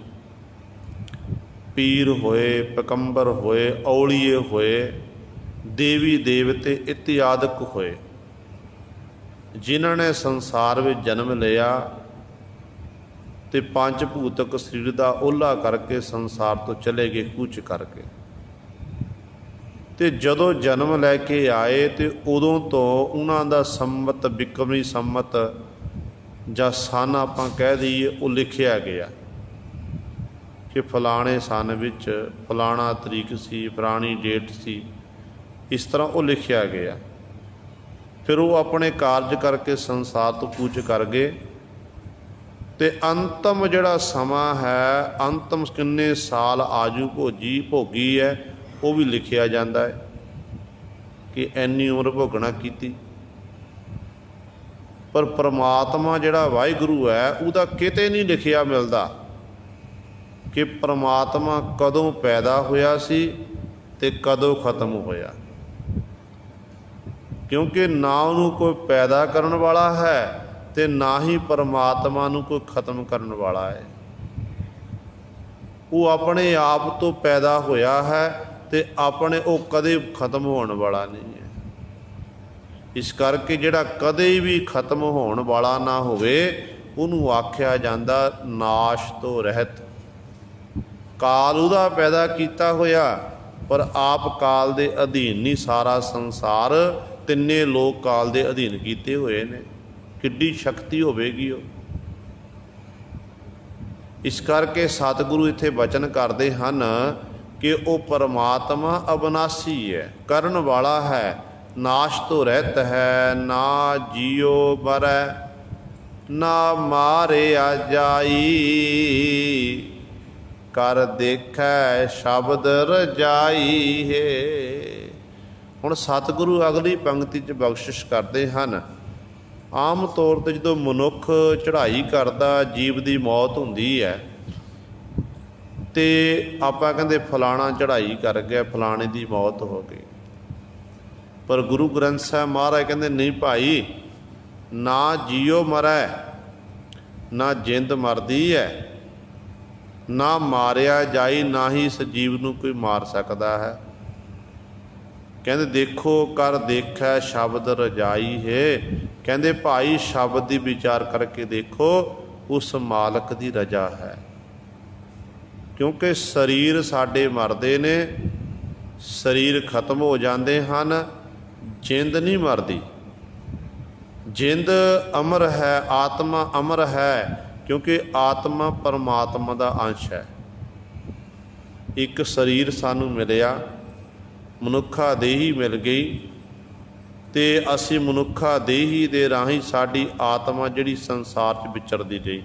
ਪੀਰ ਹੋਏ, ਪੈਗੰਬਰ ਹੋਏ, ਔਲੀਏ ਹੋਏ, ਦੇਵੀ ਦੇਵਤੇ ਇਤਿਆਦਿਕ ਹੋਏ, ਜਿਨ੍ਹਾਂ ਨੇ ਸੰਸਾਰ ਵਿੱਚ ਜਨਮ ਲਿਆ ਤੇ ਪੰਜ ਭੂਤਕ ਸਰੀਰ ਦਾ ਓਹਲਾ ਕਰਕੇ ਸੰਸਾਰ ਤੋਂ ਚਲੇ ਗਏ ਕੂਚ ਕਰਕੇ। ਤੇ ਜਦੋਂ ਜਨਮ ਲੈ ਕੇ ਆਏ ਤੇ ਉਦੋਂ ਤੋਂ ਉਹਨਾਂ ਦਾ ਸੰਮਤ, ਬਿਕਰਮੀ ਸੰਮਤ ਜਾਂ ਸਨ ਆਪਾਂ ਕਹਿ ਦਈਏ, ਉਹ ਲਿਖਿਆ ਗਿਆ ਕਿ ਫਲਾਣੇ ਸਨ ਵਿੱਚ ਫਲਾਣਾ ਤਰੀਕ ਸੀ, ਪੁਰਾਣੀ ਡੇਟ ਸੀ, ਇਸ ਤਰ੍ਹਾਂ ਉਹ ਲਿਖਿਆ ਗਿਆ। ਫਿਰ ਉਹ ਆਪਣੇ ਕਾਰਜ ਕਰਕੇ ਸੰਸਾਰ ਤੋਂ ਕੂਚ ਕਰ ਗਏ। ਤੇ ਅੰਤਮ ਜਿਹੜਾ ਸਮਾਂ ਹੈ, ਅੰਤਮ ਕਿੰਨੇ ਸਾਲ ਆਜੂ ਭੋਗੀ ਹੈ, ਉਹ ਵੀ ਲਿਖਿਆ ਜਾਂਦਾ ਹੈ ਕਿ ਇੰਨੀ ਉਮਰ ਭੋਗਣਾ ਕੀਤੀ। ਪਰ ਪਰਮਾਤਮਾ ਜਿਹੜਾ ਵਾਹਿਗੁਰੂ ਹੈ, ਉਹਦਾ ਕਿਤੇ ਨਹੀਂ ਲਿਖਿਆ ਮਿਲਦਾ ਕਿ ਪਰਮਾਤਮਾ ਕਦੋਂ ਪੈਦਾ ਹੋਇਆ ਸੀ ਤੇ ਕਦੋਂ ਖਤਮ ਹੋਇਆ, ਕਿਉਂਕਿ ਨਾ ਉਹਨੂੰ ਕੋਈ ਪੈਦਾ ਕਰਨ ਵਾਲਾ ਹੈ ਤੇ ਨਾ ਹੀ ਪਰਮਾਤਮਾ ਨੂੰ ਕੋਈ ਖਤਮ ਕਰਨ ਵਾਲਾ ਹੈ। ਉਹ ਆਪਣੇ ਆਪ ਤੋਂ ਪੈਦਾ ਹੋਇਆ ਹੈ ਤੇ ਆਪਣੇ ਉਹ ਕਦੇ ਖਤਮ ਹੋਣ ਵਾਲਾ ਨਹੀਂ ਹੈ। ਇਸ ਕਰਕੇ ਜਿਹੜਾ ਕਦੇ ਵੀ ਖਤਮ ਹੋਣ ਵਾਲਾ ਨਾ ਹੋਵੇ, ਉਹਨੂੰ ਆਖਿਆ ਜਾਂਦਾ ਨਾਸ਼ ਤੋਂ ਰਹਿਤ। ਕਾਲ ਉਹਦਾ ਪੈਦਾ ਕੀਤਾ ਹੋਇਆ, ਪਰ ਆਪ ਕਾਲ ਦੇ ਅਧੀਨ ਨਹੀਂ। ਸਾਰਾ ਸੰਸਾਰ, ਤਿੰਨੇ ਲੋਕ ਕਾਲ ਦੇ ਅਧੀਨ ਕੀਤੇ ਹੋਏ ਨੇ। ਕਿੱਡੀ ਸ਼ਕਤੀ ਹੋਵੇਗੀ ਉਹ। ਇਸ ਕਰਕੇ ਸਤਿਗੁਰੂ ਇੱਥੇ ਬਚਨ ਕਰਦੇ ਹਨ ਕਿ ਉਹ ਪਰਮਾਤਮਾ ਅਬਨਾਸੀ ਹੈ, ਕਰਨ ਵਾਲਾ ਹੈ, ਨਾਸ਼ ਤੋਂ ਰਹਿਤ ਹੈ, ਨਾ ਜੀਓ ਮਰੈ, ਨਾ ਮਾਰਿਆ ਜਾਈ, ਕਰ ਦੇਖੈ ਸ਼ਬਦ ਰਜਾਈ ਹੈ। ਹੁਣ ਸਤਿਗੁਰੂ ਅਗਲੀ ਪੰਕਤੀ 'ਚ ਬਖਸ਼ਿਸ਼ ਕਰਦੇ ਹਨ। ਆਮ ਤੌਰ 'ਤੇ ਜਦੋਂ ਮਨੁੱਖ ਚੜ੍ਹਾਈ ਕਰਦਾ, ਜੀਵ ਦੀ ਮੌਤ ਹੁੰਦੀ ਹੈ, ਤੇ ਆਪਾਂ ਕਹਿੰਦੇ ਫਲਾਣਾ ਚੜ੍ਹਾਈ ਕਰ ਗਿਆ, ਫਲਾਣੇ ਦੀ ਮੌਤ ਹੋ ਗਈ। ਪਰ ਗੁਰੂ ਗ੍ਰੰਥ ਸਾਹਿਬ ਮਹਾਰਾਜ ਕਹਿੰਦੇ ਨਹੀਂ ਭਾਈ, ਨਾ ਜੀਓ ਮਰੈ, ਨਾ ਜਿੰਦ ਮਰਦੀ ਹੈ, ਨਾ ਮਾਰਿਆ ਜਾਈ, ਨਾ ਹੀ ਇਸ ਜੀਵ ਨੂੰ ਕੋਈ ਮਾਰ ਸਕਦਾ ਹੈ। ਕਹਿੰਦੇ ਦੇਖੋ ਕਰ ਦੇਖੈ ਸ਼ਬਦ ਰਜਾਈ ਹੈ। ਕਹਿੰਦੇ ਭਾਈ ਸ਼ਬਦ ਦੀ ਵਿਚਾਰ ਕਰਕੇ ਦੇਖੋ, ਉਸ ਮਾਲਕ ਦੀ ਰਜਾ ਹੈ। ਕਿਉਂਕਿ ਸਰੀਰ ਸਾਡੇ ਮਰਦੇ ਨੇ, ਸਰੀਰ ਖਤਮ ਹੋ ਜਾਂਦੇ ਹਨ, ਜਿੰਦ ਨਹੀਂ ਮਰਦੀ। ਜਿੰਦ ਅਮਰ ਹੈ, ਆਤਮਾ ਅਮਰ ਹੈ, ਕਿਉਂਕਿ ਆਤਮਾ ਪਰਮਾਤਮਾ ਦਾ ਅੰਸ਼ ਹੈ। ਇੱਕ ਸਰੀਰ ਸਾਨੂੰ ਮਿਲਿਆ, ਮਨੁੱਖਾ ਦੇਹੀ ਮਿਲ ਗਈ, ਤੇ ਅਸੀਂ ਮਨੁੱਖਾ ਦੇਹੀ ਦੇ ਰਾਹੀਂ ਸਾਡੀ ਆਤਮਾ ਜਿਹੜੀ ਸੰਸਾਰ 'ਚ ਵਿਚਰਦੀ ਰਹੀ,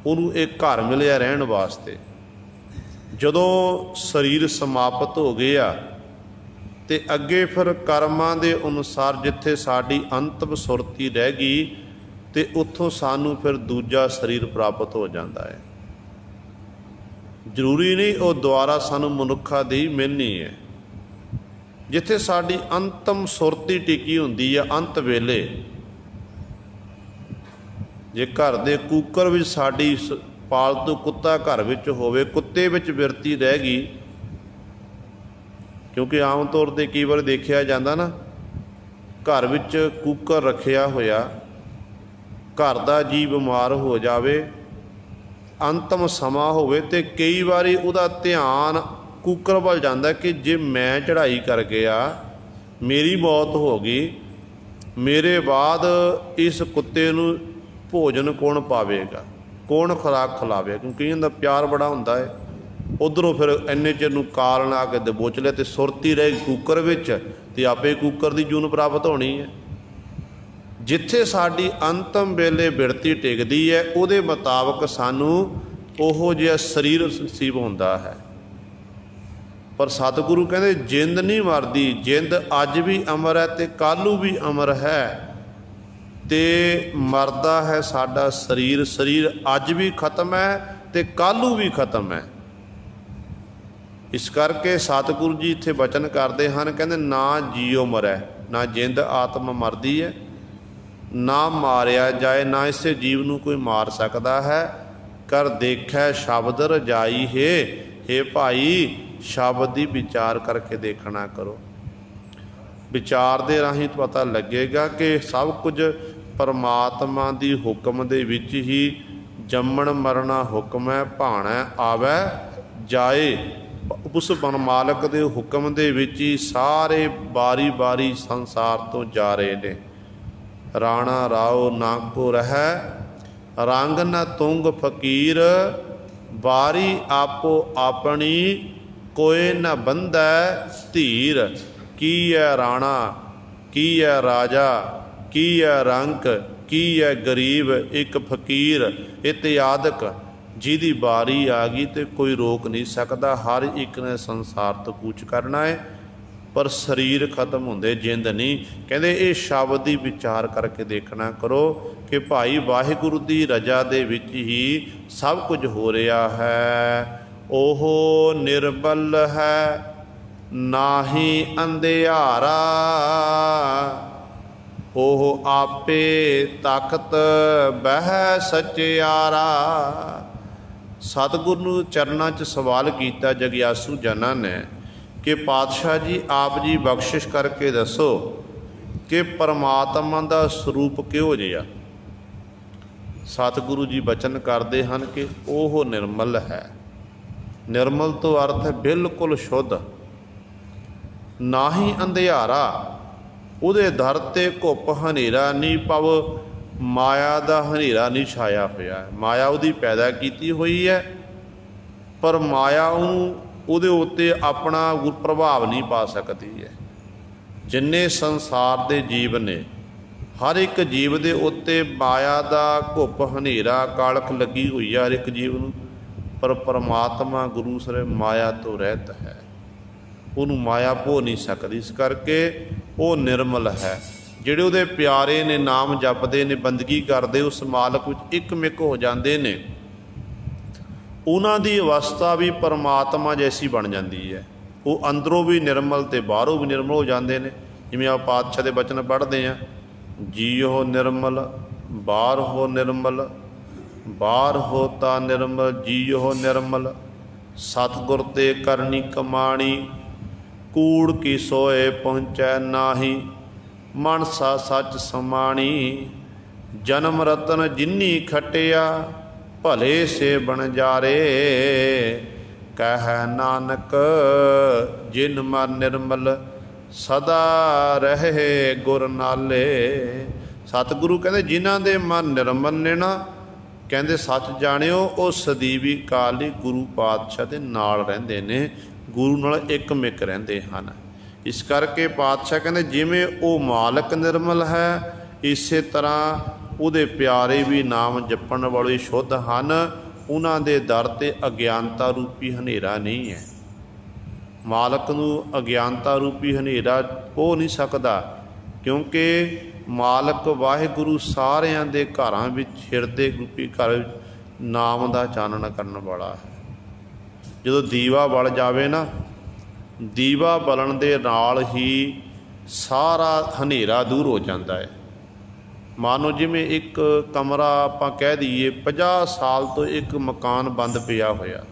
ਉਹਨੂੰ ਇੱਕ ਘਰ ਮਿਲਿਆ ਰਹਿਣ ਵਾਸਤੇ। ਜਦੋਂ ਸਰੀਰ ਸਮਾਪਤ ਹੋ ਗਿਆ ਤੇ ਅੱਗੇ ਫਿਰ ਕਰਮਾਂ ਦੇ ਅਨੁਸਾਰ ਜਿੱਥੇ ਸਾਡੀ ਅੰਤਮ ਸੁਰਤੀ ਰਹਿ ਗਈ ਤੇ ਉੱਥੋਂ ਸਾਨੂੰ ਫਿਰ ਦੂਜਾ ਸਰੀਰ ਪ੍ਰਾਪਤ ਹੋ ਜਾਂਦਾ ਹੈ। ਜ਼ਰੂਰੀ ਨਹੀਂ ਉਹ ਦੁਆਰਾ ਸਾਨੂੰ ਮਨੁੱਖਾ ਦੇਹੀ ਮਿਲਣੀ ਹੈ। ਜਿੱਥੇ ਸਾਡੀ ਅੰਤਮ ਸੁਰਤੀ ਟਿਕੀ ਹੁੰਦੀ ਆ ਅੰਤ ਵੇਲੇ, ਜੇ ਘਰ ਦੇ ਕੂਕਰ ਵਿੱਚ ਸਾਡੀ ਪਾਲਤੂ ਕੁੱਤਾ ਘਰ ਵਿੱਚ ਹੋਵੇ, ਕੁੱਤੇ ਵਿੱਚ ਬਿਰਤੀ ਰਹਿ ਗਈ, ਕਿਉਂਕਿ ਆਮ ਤੌਰ 'ਤੇ ਕਈ ਵਾਰ ਦੇਖਿਆ ਜਾਂਦਾ ਨਾ, ਘਰ ਵਿੱਚ ਕੂਕਰ ਰੱਖਿਆ ਹੋਇਆ, ਘਰ ਦਾ ਜੀਅ ਬਿਮਾਰ ਹੋ ਜਾਵੇ, ਅੰਤਮ ਸਮਾਂ ਹੋਵੇ, ਤੇ ਕਈ ਵਾਰੀ ਉਹਦਾ ਧਿਆਨ ਕੂਕਰ ਵੱਲ ਜਾਂਦਾ ਕਿ ਜੇ ਮੈਂ ਚੜ੍ਹਾਈ ਕਰ ਗਿਆ, ਮੇਰੀ ਮੌਤ ਹੋ ਗਈ, ਮੇਰੇ ਬਾਅਦ ਇਸ ਕੁੱਤੇ ਨੂੰ ਭੋਜਨ ਕੌਣ ਪਾਵੇਗਾ, ਕੌਣ ਖੁਰਾਕ ਖਿਲਾਵੇਗਾ, ਕਿਉਂਕਿ ਇਹਨਾਂ ਦਾ ਪਿਆਰ ਬੜਾ ਹੁੰਦਾ ਹੈ। ਉੱਧਰੋਂ ਫਿਰ ਇੰਨੇ ਚਿਰ ਨੂੰ ਕਾਰਨ ਆ ਕੇ ਦਬੋਚ ਲਿਆ ਤੇ ਸੁਰਤੀ ਰਹਿ ਕੂਕਰ ਵਿੱਚ, ਤੇ ਆਪੇ ਕੂਕਰ ਦੀ ਜੂਨ ਪ੍ਰਾਪਤ ਹੋਣੀ ਹੈ। ਜਿੱਥੇ ਸਾਡੀ ਅੰਤਮ ਵੇਲੇ ਬਿਰਤੀ ਟਿਕਦੀ ਹੈ, ਉਹਦੇ ਮੁਤਾਬਕ ਸਾਨੂੰ ਉਹੋ ਜਿਹਾ ਸਰੀਰ ਨਸੀਬ ਹੁੰਦਾ ਹੈ। ਪਰ ਸਤਿਗੁਰੂ ਕਹਿੰਦੇ ਜਿੰਦ ਨਹੀਂ ਮਰਦੀ, ਜਿੰਦ ਅੱਜ ਵੀ ਅਮਰ ਹੈ ਤੇ ਕੱਲ੍ਹ ਨੂੰ ਵੀ ਅਮਰ ਹੈ, ਤੇ ਮਰਦਾ ਹੈ ਸਾਡਾ ਸਰੀਰ। ਸਰੀਰ ਅੱਜ ਵੀ ਖਤਮ ਹੈ ਤੇ ਕੱਲ੍ਹ ਨੂੰ ਵੀ ਖਤਮ ਹੈ। ਇਸ ਕਰਕੇ ਸਤਿਗੁਰੂ ਜੀ ਇੱਥੇ ਬਚਨ ਕਰਦੇ ਹਨ, ਕਹਿੰਦੇ ਨਾ ਜੀਉ ਮਰੈ, ਨਾ ਜਿੰਦ ਆਤਮਾ ਮਰਦੀ ਹੈ, ਨਾ ਮਾਰਿਆ ਜਾਏ, ਨਾ ਇਸੇ ਜੀਵ ਨੂੰ ਕੋਈ ਮਾਰ ਸਕਦਾ ਹੈ। ਕਰ ਦੇਖੈ ਸ਼ਬਦ ਰਜਾਈ ਹੈ ਭਾਈ, ਸ਼ਬਦ ਦੀ ਵਿਚਾਰ ਕਰਕੇ ਦੇਖਣਾ ਕਰੋ। ਵਿਚਾਰ ਦੇ ਰਾਹੀਂ ਪਤਾ ਲੱਗੇਗਾ ਕਿ ਸਭ ਕੁਝ ਪਰਮਾਤਮਾ ਦੀ ਹੁਕਮ ਦੇ ਵਿੱਚ ਹੀ ਜੰਮਣ ਮਰਨਾ ਹੁਕਮ ਹੈ, ਭਾਣਾ ਆਵੈ ਜਾਏ। ਉਸ ਬਨ ਮਾਲਕ ਦੇ ਹੁਕਮ ਦੇ ਵਿੱਚ ਹੀ ਸਾਰੇ ਬਾਰੀ ਬਾਰੀ ਸੰਸਾਰ ਤੋਂ ਜਾ ਰਹੇ ਨੇ। ਰਾਣਾ ਰਾਓ ਨਾ ਕੋ ਰਹਿ, ਰੰਗ ਨ ਤੁੰਗ ਫਕੀਰ, ਬਾਰੀ ਆਪੋ ਆਪਣੀ ਕੋਇ ਨ ਬੰਧੈ ਧੀਰ। ਕੀ ਹੈ ਰਾਣਾ, ਕੀ ਹੈ ਰਾਜਾ, ਕੀ ਹੈ ਰੰਕ, ਕੀ ਹੈ ਗਰੀਬ, ਇੱਕ ਫਕੀਰ ਇਤਿਆਦਿਕ ਜਿਹਦੀ ਬਾਰੀ ਆ ਗਈ ਤੇ ਕੋਈ ਰੋਕ ਨਹੀਂ ਸਕਦਾ। ਹਰ ਇੱਕ ਨੇ ਸੰਸਾਰ ਤੋਂ ਕੂਚ ਕਰਨਾ ਹੈ, ਪਰ ਸਰੀਰ ਖਤਮ ਹੁੰਦੇ, ਜਿੰਦ ਨਹੀਂ। ਕਹਿੰਦੇ ਇਹ ਸ਼ਬਦ ਦੀ ਵਿਚਾਰ ਕਰਕੇ ਦੇਖਣਾ ਕਰੋ ਕਿ ਭਾਈ ਵਾਹਿਗੁਰੂ ਦੀ ਰਜ਼ਾ ਦੇ ਵਿੱਚ ਹੀ ਸਭ ਕੁਝ ਹੋ ਰਿਹਾ ਹੈ। ਉਹ ਨਿਰਬਲ ਹੈ ਨਾਹੀ ਅੰਧਿਆਰਾ, ਉਹ ਆਪੇ ਤਖਤ ਬਹਿ ਸਚਿਆਰਾ। ਸਤਿਗੁਰੂ ਨੂੰ ਚਰਨਾਂ 'ਚ ਸਵਾਲ ਕੀਤਾ ਜਗਿਆਸੂ ਜਨਾਂ ਨੇ ਕਿ ਪਾਤਸ਼ਾਹ ਜੀ ਆਪ ਜੀ ਬਖਸ਼ਿਸ਼ ਕਰਕੇ ਦੱਸੋ ਕਿ ਪਰਮਾਤਮਾ ਦਾ ਸਰੂਪ ਕਿਹੋ ਜਿਹਾ। ਸਤਿਗੁਰੂ ਜੀ ਬਚਨ ਕਰਦੇ ਹਨ ਕਿ ਉਹ ਨਿਰਮਲ ਹੈ। ਨਿਰਮਲ ਤੋਂ ਅਰਥ ਹੈ ਬਿਲਕੁਲ ਸ਼ੁੱਧ, ਨਾ ਹੀ ਅੰਧਿਆਰਾ, ਉਹਦੇ ਦਰ 'ਤੇ ਘੁੱਪ ਹਨੇਰਾ ਨਹੀਂ, ਪਵ ਮਾਇਆ ਦਾ ਹਨੇਰਾ ਨਹੀਂ ਛਾਇਆ ਹੋਇਆ। ਮਾਇਆ ਉਹਦੀ ਪੈਦਾ ਕੀਤੀ ਹੋਈ ਹੈ, ਪਰ ਮਾਇਆ ਉਹਦੇ ਉੱਤੇ ਆਪਣਾ ਪ੍ਰਭਾਵ ਨਹੀਂ ਪਾ ਸਕਦੀ ਹੈ। ਜਿੰਨੇ ਸੰਸਾਰ ਦੇ ਜੀਵ ਨੇ, ਹਰ ਇੱਕ ਜੀਵ ਦੇ ਉੱਤੇ ਮਾਇਆ ਦਾ ਘੁੱਪ ਹਨੇਰਾ ਕਾਲਖ ਲੱਗੀ ਹੋਈ ਹੈ ਹਰ ਇੱਕ ਜੀਵ ਨੂੰ, ਪਰ ਪਰਮਾਤਮਾ ਗੁਰੂ ਸਾਹਿਬ ਮਾਇਆ ਤੋਂ ਰਹਿਤ ਹੈ, ਉਹਨੂੰ ਮਾਇਆ ਭੋ ਨਹੀਂ ਸਕਦੀ। ਇਸ ਕਰਕੇ ਉਹ ਨਿਰਮਲ ਹੈ। ਜਿਹੜੇ ਉਹਦੇ ਪਿਆਰੇ ਨੇ, ਨਾਮ ਜਪਦੇ ਨੇ, ਬੰਦਗੀ ਕਰਦੇ, ਉਸ ਮਾਲਕ ਵਿੱਚ ਇੱਕਮਿਕ ਹੋ ਜਾਂਦੇ ਨੇ, ਉਹਨਾਂ ਦੀ ਅਵਸਥਾ ਵੀ ਪਰਮਾਤਮਾ ਜੈਸੀ ਬਣ ਜਾਂਦੀ ਹੈ। ਉਹ ਅੰਦਰੋਂ ਵੀ ਨਿਰਮਲ ਤੇ ਬਾਹਰੋਂ ਵੀ ਨਿਰਮਲ ਹੋ ਜਾਂਦੇ ਨੇ। ਜਿਵੇਂ ਆਪ ਪਾਤਸ਼ਾਹ ਦੇ ਬਚਨ ਪੜ੍ਹਦੇ ਹਾਂ, ਜੀਓ ਨਿਰਮਲ ਬਾਹਰ ਹੋ ਨਿਰਮਲ, ਬਾਹਰ ਹੋ ਤਾ ਨਿਰਮਲ ਜੀਓ ਨਿਰਮਲ। ਸਤਿਗੁਰ ਤੇ ਕਰਨੀ ਕਮਾਣੀ, ਕੂੜ ਕੀ ਸੋਏ ਪਹੁੰਚੈ ਨਾਹੀ, ਮਨਸਾ ਸੱਚ ਸਮਾਣੀ। ਜਨਮ ਰਤਨ ਜਿਨੀ ਖਟਿਆ, ਭਲੇ ਸੇ ਬਣ ਜਾਰੇ। ਕਹਿ ਨਾਨਕ ਜਿਨ ਮਨ ਨਿਰਮਲ, ਸਦਾ ਰਹੇ ਗੁਰ ਨਾਲੇ। ਸਤਿਗੁਰੂ ਕਹਿੰਦੇ ਜਿਨ੍ਹਾਂ ਦੇ ਮਨ ਨਿਰਮਲ ਨੇ ਨਾ, ਕਹਿੰਦੇ ਸੱਚ ਜਾਣਿਓ ਉਹ ਸਦੀਵੀ ਕਾਲ ਲਈ ਗੁਰੂ ਪਾਤਸ਼ਾਹ ਦੇ ਨਾਲ ਰਹਿੰਦੇ ਨੇ, ਗੁਰੂ ਨਾਲ ਇੱਕਮਿਕ ਰਹਿੰਦੇ ਹਨ। इस करके पातशाह कहते जिमें वो मालक निर्मल है इसे तरह ਉਹਦੇ प्यारे भी नाम जपण वाले शुद्ध ਹਨ। ਉਹਨਾਂ ਦੇ ਦਰ 'ਤੇ ਅਗਿਆਨਤਾ ਰੂਪੀ ਹਨੇਰਾ ਨਹੀਂ ਹੈ। ਮਾਲਕ ਨੂੰ ਅਗਿਆਨਤਾ ਰੂਪੀ ਹਨੇਰਾ ਹੋ ਨਹੀਂ ਸਕਦਾ, ਕਿਉਂਕਿ ਮਾਲਕ ਵਾਹਿਗੁਰੂ ਸਾਰਿਆਂ ਦੇ ਘਰਾਂ ਵਿੱਚ ਹਿਰਦੇ ਰੂਪੀ ਘਰ ਵਿੱਚ ਨਾਮ ਦਾ ਚਾਨਣ ਕਰਨ ਵਾਲਾ ਹੈ। ਜਦੋਂ ਦੀਵਾ ਬਲ ਜਾਵੇ ਨਾ, ਦੀਵਾ ਬਲਣ ਦੇ ਨਾਲ ਹੀ ਸਾਰਾ ਹਨੇਰਾ ਦੂਰ ਹੋ ਜਾਂਦਾ ਹੈ। ਮਾਨੋ ਜਿਵੇਂ ਇੱਕ ਕਮਰਾ ਆਪਾਂ ਕਹਿ ਦਈਏ 50 ਸਾਲ ਤੋਂ ਇੱਕ ਮਕਾਨ ਬੰਦ ਪਿਆ ਹੋਇਆ,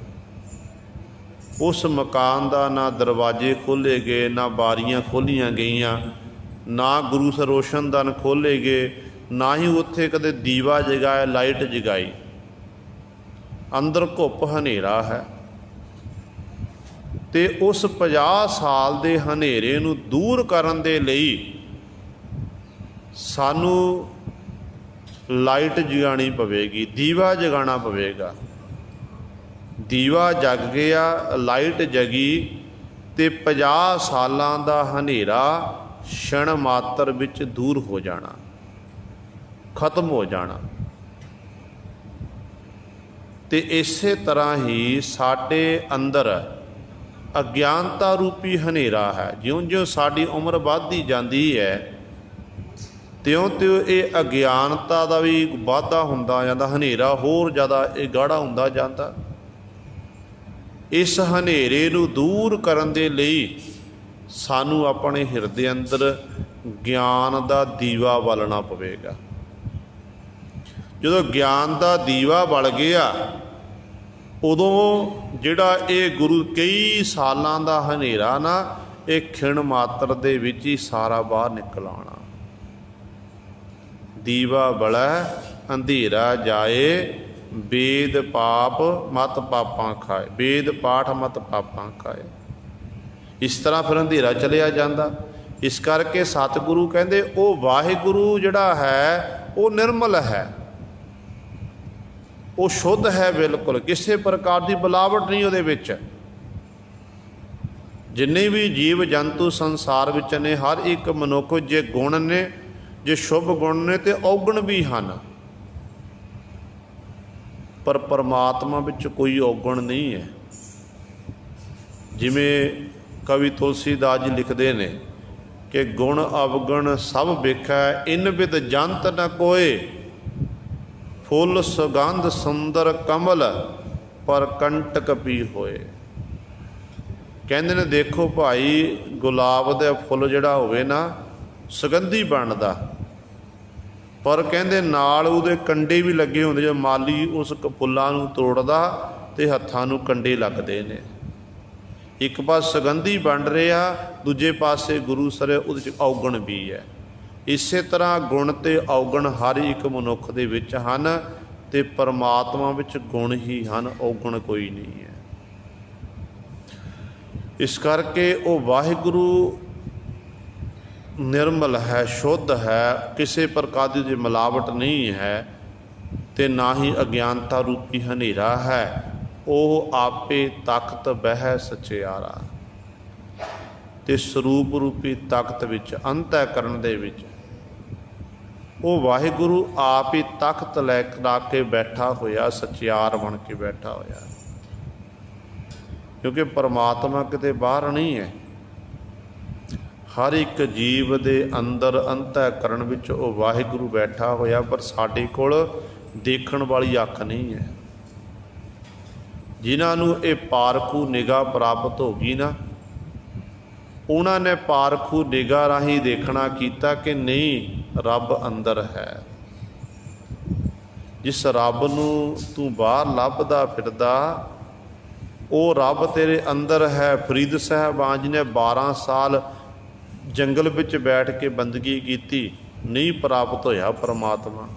ਉਸ ਮਕਾਨ ਦਾ ਨਾ ਦਰਵਾਜ਼ੇ ਖੋਲ੍ਹੇ ਗਏ, ਨਾ ਬਾਰੀਆਂ ਖੋਲ੍ਹੀਆਂ ਗਈਆਂ, ਨਾ ਗੁਰੂ ਰੋਸ਼ਨਦਾਨ ਖੋਲ੍ਹੇ ਗਏ, ਨਾ ਹੀ ਉੱਥੇ ਕਦੇ ਦੀਵਾ ਜਗਾਇਆ, ਲਾਈਟ ਜਗਾਈ, ਅੰਦਰ ਘੁੱਪ ਹਨੇਰਾ ਹੈ। ਅਤੇ ਉਸ 50 ਸਾਲ ਦੇ ਹਨੇਰੇ ਨੂੰ ਦੂਰ ਕਰਨ ਦੇ ਲਈ ਸਾਨੂੰ ਲਾਈਟ ਜਗਾਉਣੀ ਪਵੇਗੀ, ਦੀਵਾ ਜਗਾਉਣਾ ਪਵੇਗਾ। ਦੀਵਾ ਜਗ ਗਿਆ, ਲਾਈਟ ਜਗੀ, ਅਤੇ 50 ਸਾਲਾਂ ਦਾ ਹਨੇਰਾ ਛਣ ਮਾਤਰ ਵਿੱਚ ਦੂਰ ਹੋ ਜਾਣਾ, ਖਤਮ ਹੋ ਜਾਣਾ। ਅਤੇ ਇਸੇ ਤਰ੍ਹਾਂ ਹੀ ਸਾਡੇ ਅੰਦਰ ਅਗਿਆਨਤਾ ਰੂਪੀ ਹਨੇਰਾ ਹੈ। ਜਿਉਂ-ਜਿਉਂ ਸਾਡੀ ਉਮਰ ਵੱਧਦੀ ਜਾਂਦੀ ਹੈ, ਤਿਉਂ-ਤਿਉਂ ਇਹ ਅਗਿਆਨਤਾ ਦਾ ਵੀ ਵਾਧਾ ਹੁੰਦਾ ਜਾਂਦਾ, ਹਨੇਰਾ ਹੋਰ ਜ਼ਿਆਦਾ ਇਹ ਗਾੜਾ ਹੁੰਦਾ ਜਾਂਦਾ। ਇਸ ਹਨੇਰੇ ਨੂੰ ਦੂਰ ਕਰਨ ਦੇ ਲਈ ਸਾਨੂੰ ਆਪਣੇ ਹਿਰਦੇ ਅੰਦਰ ਗਿਆਨ ਦਾ ਦੀਵਾ ਬਾਲਣਾ ਪਵੇਗਾ। ਜਦੋਂ ਗਿਆਨ ਦਾ ਦੀਵਾ ਬਲ ਗਿਆ, ਉਦੋਂ ਜਿਹੜਾ ਇਹ ਗੁਰੂ ਕਈ ਸਾਲਾਂ ਦਾ ਹਨੇਰਾ ਨਾ, ਇਹ ਖਿਣ ਮਾਤਰ ਦੇ ਵਿੱਚ ਹੀ ਸਾਰਾ ਬਾਹਰ ਨਿਕਲ ਆਉਣਾ। ਦੀਵਾ ਬਲੈ ਅੰਧੇਰਾ ਜਾਏ, ਵੇਦ ਪਾਪ ਮਤ ਪਾਪਾਂ ਖਾਏ, ਵੇਦ ਪਾਠ ਮਤ ਪਾਪਾਂ ਖਾਏ। ਇਸ ਤਰ੍ਹਾਂ ਫਿਰ ਅੰਧੇਰਾ ਚਲਿਆ ਜਾਂਦਾ। ਇਸ ਕਰਕੇ ਸਤਿਗੁਰੂ ਕਹਿੰਦੇ ਉਹ ਵਾਹਿਗੁਰੂ ਜਿਹੜਾ ਹੈ ਉਹ ਨਿਰਮਲ ਹੈ, ਉਹ ਸ਼ੁੱਧ ਹੈ, ਬਿਲਕੁਲ ਕਿਸੇ ਪ੍ਰਕਾਰ ਦੀ ਮਿਲਾਵਟ ਨਹੀਂ ਉਹਦੇ ਵਿੱਚ। ਜਿੰਨੇ ਵੀ ਜੀਵ ਜੰਤੂ ਸੰਸਾਰ ਵਿੱਚ ਨੇ, ਹਰ ਇੱਕ ਮਨੁੱਖ ਜੇ ਗੁਣ ਨੇ, ਜੇ ਸ਼ੁਭ ਗੁਣ ਨੇ ਤੇ ਔਗਣ ਵੀ ਹਨ, ਪਰ ਪਰਮਾਤਮਾ ਵਿੱਚ ਕੋਈ ਔਗਣ ਨਹੀਂ ਹੈ। ਜਿਵੇਂ ਕਵੀ ਤੁਲਸੀਦਾਸ ਜੀ ਲਿਖਦੇ ਨੇ ਕਿ ਗੁਣ ਅਵਗੁਣ ਸਭ ਵੇਖੈ, ਇਨ ਬਿਦ ਜੰਤ ਨ ਕੋਏ, ਫੁੱਲ ਸੁਗੰਧ ਸੁੰਦਰ ਕਮਲ ਪਰ ਕੰਟਕ ਪੀ ਹੋਏ। ਕਹਿੰਦੇ ਨੇ ਦੇਖੋ ਭਾਈ, ਗੁਲਾਬ ਦਾ ਫੁੱਲ ਜਿਹੜਾ ਹੋਵੇ ਨਾ, ਸੁਗੰਧੀ ਬਣਦਾ, ਪਰ ਕਹਿੰਦੇ ਨਾਲ ਉਹਦੇ ਕੰਡੇ ਵੀ ਲੱਗੇ ਹੁੰਦੇ। ਜਦੋਂ ਮਾਲੀ ਉਸ ਫੁੱਲਾਂ ਨੂੰ ਤੋੜਦਾ ਅਤੇ ਹੱਥਾਂ ਨੂੰ ਕੰਡੇ ਲੱਗਦੇ ਨੇ। ਇੱਕ ਪਾਸੇ ਸੁਗੰਧੀ ਬਣ ਰਿਹਾ, ਦੂਜੇ ਪਾਸੇ ਗੁਰੂ ਸਰ ਉਹਦੇ 'ਚ ਔਗਣ ਵੀ ਹੈ। ਇਸੇ ਤਰ੍ਹਾਂ ਗੁਣ ਅਤੇ ਔਗਣ ਹਰ ਇੱਕ ਮਨੁੱਖ ਦੇ ਵਿੱਚ ਹਨ, ਅਤੇ ਪਰਮਾਤਮਾ ਵਿੱਚ ਗੁਣ ਹੀ ਹਨ, ਔਗਣ ਕੋਈ ਨਹੀਂ ਹੈ। ਇਸ ਕਰਕੇ ਉਹ ਵਾਹਿਗੁਰੂ ਨਿਰਮਲ ਹੈ, ਸ਼ੁੱਧ ਹੈ, ਕਿਸੇ ਪ੍ਰਕਾਰ ਦੀ ਮਿਲਾਵਟ ਨਹੀਂ ਹੈ, ਅਤੇ ਨਾ ਹੀ ਅਗਿਆਨਤਾ ਰੂਪੀ ਹਨੇਰਾ ਹੈ। ਉਹ ਆਪੇ ਤਖਤ ਬਹਿ ਸਚਿਆਰਾ, ਅਤੇ ਸਰੂਪ ਰੂਪੀ ਤਖਤ ਵਿੱਚ ਅੰਤःਕਰਣ ਦੇ ਵਿੱਚ ਉਹ ਵਾਹਿਗੁਰੂ ਆਪ ਹੀ ਤਖਤ ਲੈ ਕੇ ਬੈਠਾ ਹੋਇਆ, ਸਚਿਆਰ ਬਣ ਕੇ ਬੈਠਾ ਹੋਇਆ। ਕਿਉਂਕਿ ਪਰਮਾਤਮਾ ਕਿਤੇ ਬਾਹਰ ਨਹੀਂ ਹੈ, ਹਰ ਇੱਕ ਜੀਵ ਦੇ ਅੰਦਰ ਅੰਤःਕਰਣ ਵਿੱਚ ਉਹ ਵਾਹਿਗੁਰੂ ਬੈਠਾ ਹੋਇਆ। ਪਰ ਸਾਡੇ ਕੋਲ ਦੇਖਣ ਵਾਲੀ ਅੱਖ ਨਹੀਂ ਹੈ। ਜਿਨ੍ਹਾਂ ਨੂੰ ਇਹ ਪਾਰਖੂ ਨਿਗਾਹ ਪ੍ਰਾਪਤ ਹੋ ਗਈ ਨਾ, ਉਹਨਾਂ ਨੇ ਪਾਰਖੂ ਨਿਗਾਹ ਰਾਹੀਂ ਦੇਖਣਾ ਕੀਤਾ ਕਿ ਨਹੀਂ, ਰੱਬ ਅੰਦਰ ਹੈ। ਜਿਸ ਰੱਬ ਨੂੰ ਤੂੰ ਬਾਹਰ ਲੱਭਦਾ ਫਿਰਦਾ, ਉਹ ਰੱਬ ਤੇਰੇ ਅੰਦਰ ਹੈ। ਫਰੀਦ ਸਾਹਿਬਾਨ ਜੀ ਨੇ 12 ਸਾਲ ਜੰਗਲ ਵਿੱਚ ਬੈਠ ਕੇ ਬੰਦਗੀ ਕੀਤੀ, ਨਹੀਂ ਪ੍ਰਾਪਤ ਹੋਇਆ ਪਰਮਾਤਮਾ।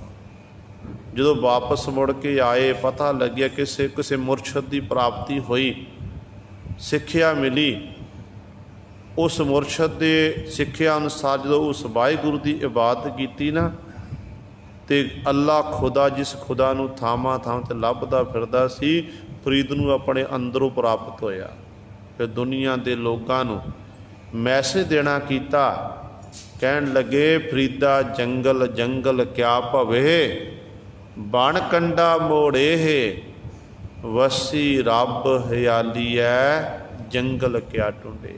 ਜਦੋਂ ਵਾਪਸ ਮੁੜ ਕੇ ਆਏ, ਪਤਾ ਲੱਗਿਆ ਕਿਸੇ ਮੁਰਸ਼ਦ ਦੀ ਪ੍ਰਾਪਤੀ ਹੋਈ, ਸਿੱਖਿਆ ਮਿਲੀ। ਉਸ ਮੁਰਸ਼ਦ ਦੇ ਸਿੱਖਿਆ ਅਨੁਸਾਰ ਜਦੋਂ ਉਸ ਵਾਹਿਗੁਰੂ ਦੀ ਇਬਾਦਤ ਕੀਤੀ ਨਾ, ਅਤੇ ਅੱਲਾ ਖੁਦਾ, ਜਿਸ ਖੁਦਾ ਨੂੰ ਥਾਵਾਂ ਥਾਵਾਂ 'ਤੇ ਲੱਭਦਾ ਫਿਰਦਾ ਸੀ, ਫਰੀਦ ਨੂੰ ਆਪਣੇ ਅੰਦਰੋਂ ਪ੍ਰਾਪਤ ਹੋਇਆ। ਫਿਰ ਦੁਨੀਆ ਦੇ ਲੋਕਾਂ ਨੂੰ मैसेज देना कीता। कहन लगे फरीदा जंगल जंगल क्या भवे, बण कंडा मोड़े है, वसी रब हयाली है जंगल क्या ढूंढे।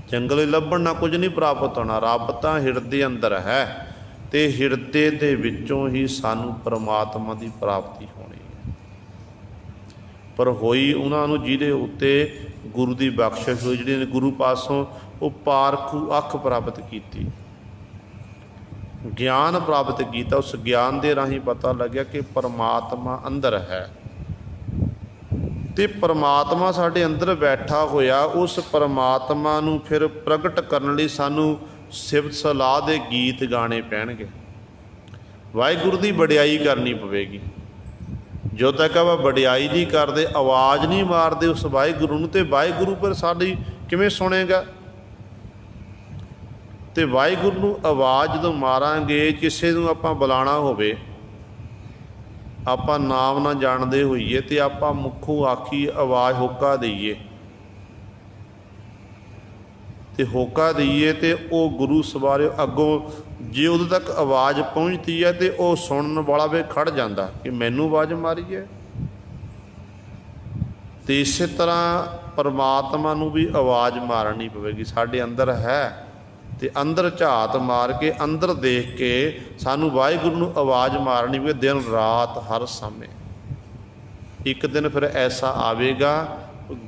जंगल ਲੱਭਣ ना कुछ नहीं प्राप्त होना, रब तो हिरदे अंदर है, तो हिरदे दे विचों ही सानू परमात्मा की प्राप्ति होनी है। पर होई उन्होंने जिहदे उत्ते गुरु की बख्शिश हुई, जिहड़े गुरु पासों वो पारखू अख प्राप्त की, ज्ञान प्राप्त किया। उस ज्ञान के राही पता लग्या कि परमात्मा अंदर है, तो परमात्मा साढ़े अंदर बैठा होया। उस परमात्मा नूं फिर प्रगट करने लई सानू सिफत सलाह दे गीत गाने पैणगे, वाहिगुरू की वडियाई करनी पवेगी। जो तक आप वडियाई नहीं करते, आवाज़ नहीं मारते उस वाहिगुरू नूं, ते वाहिगुरू पर साडी किवें सुनेगा। तो वाहिगुरू नूं आवाज़ जदों मारांगे, किसी नूं आपां बुलाना होवे, आपां नाम ना जानते होइए, तो आपां मुखों आखी आवाज़ होका दईए, तो होका दईए तो वह गुरु सवारे अगों जे उदों तक आवाज़ पहुँचती है तो वह सुनने वाला भी खड़ जाता कि मैनू आवाज़ मारी है। तो इस तरह परमात्मा नूं भी आवाज़ मारनी पवेगी। साढ़े अंदर है, तो अंदर झात मार के अंदर देख के सानू वाहिगुरू नूं आवाज़ मारनी पवे, दिन रात हर समय। एक दिन फिर ऐसा आवेगा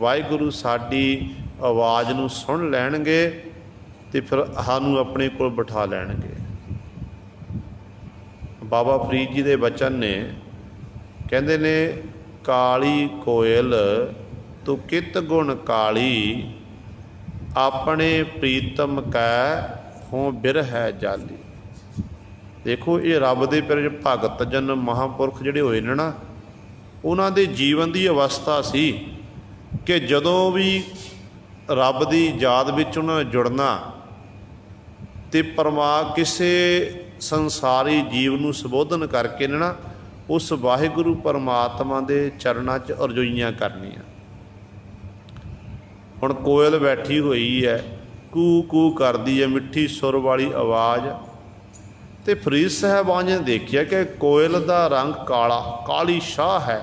वाहिगुरू साडी आवाज़ नूं सुन लैणगे, तो फिर सानू अपने कोल बिठा लैणगे। बाबा फरीद जी दे वचन ने, कहंदे ने काली कोयल तू कित गुण काली, अपने प्रीतम कै हों बिरह जाली। देखो ये रब दे प्यारे भगत जन महापुरख जिहड़े होए ने ना, उन्हां दे जीवन की अवस्था सी कि जदों भी रब की याद विच उन्हां जुड़ना, तो किसी संसारी जीव नूं संबोधन करके ना उस वाहिगुरू परमात्मा दे चरणां च अरजोइयां करनियां। हुण कोयल बैठी हुई है, कू कू करदी है, मिठी सुर वाली आवाज़। तो फरीद साहबान ने देखिया कि कोयल का रंग काला, काली शाह है,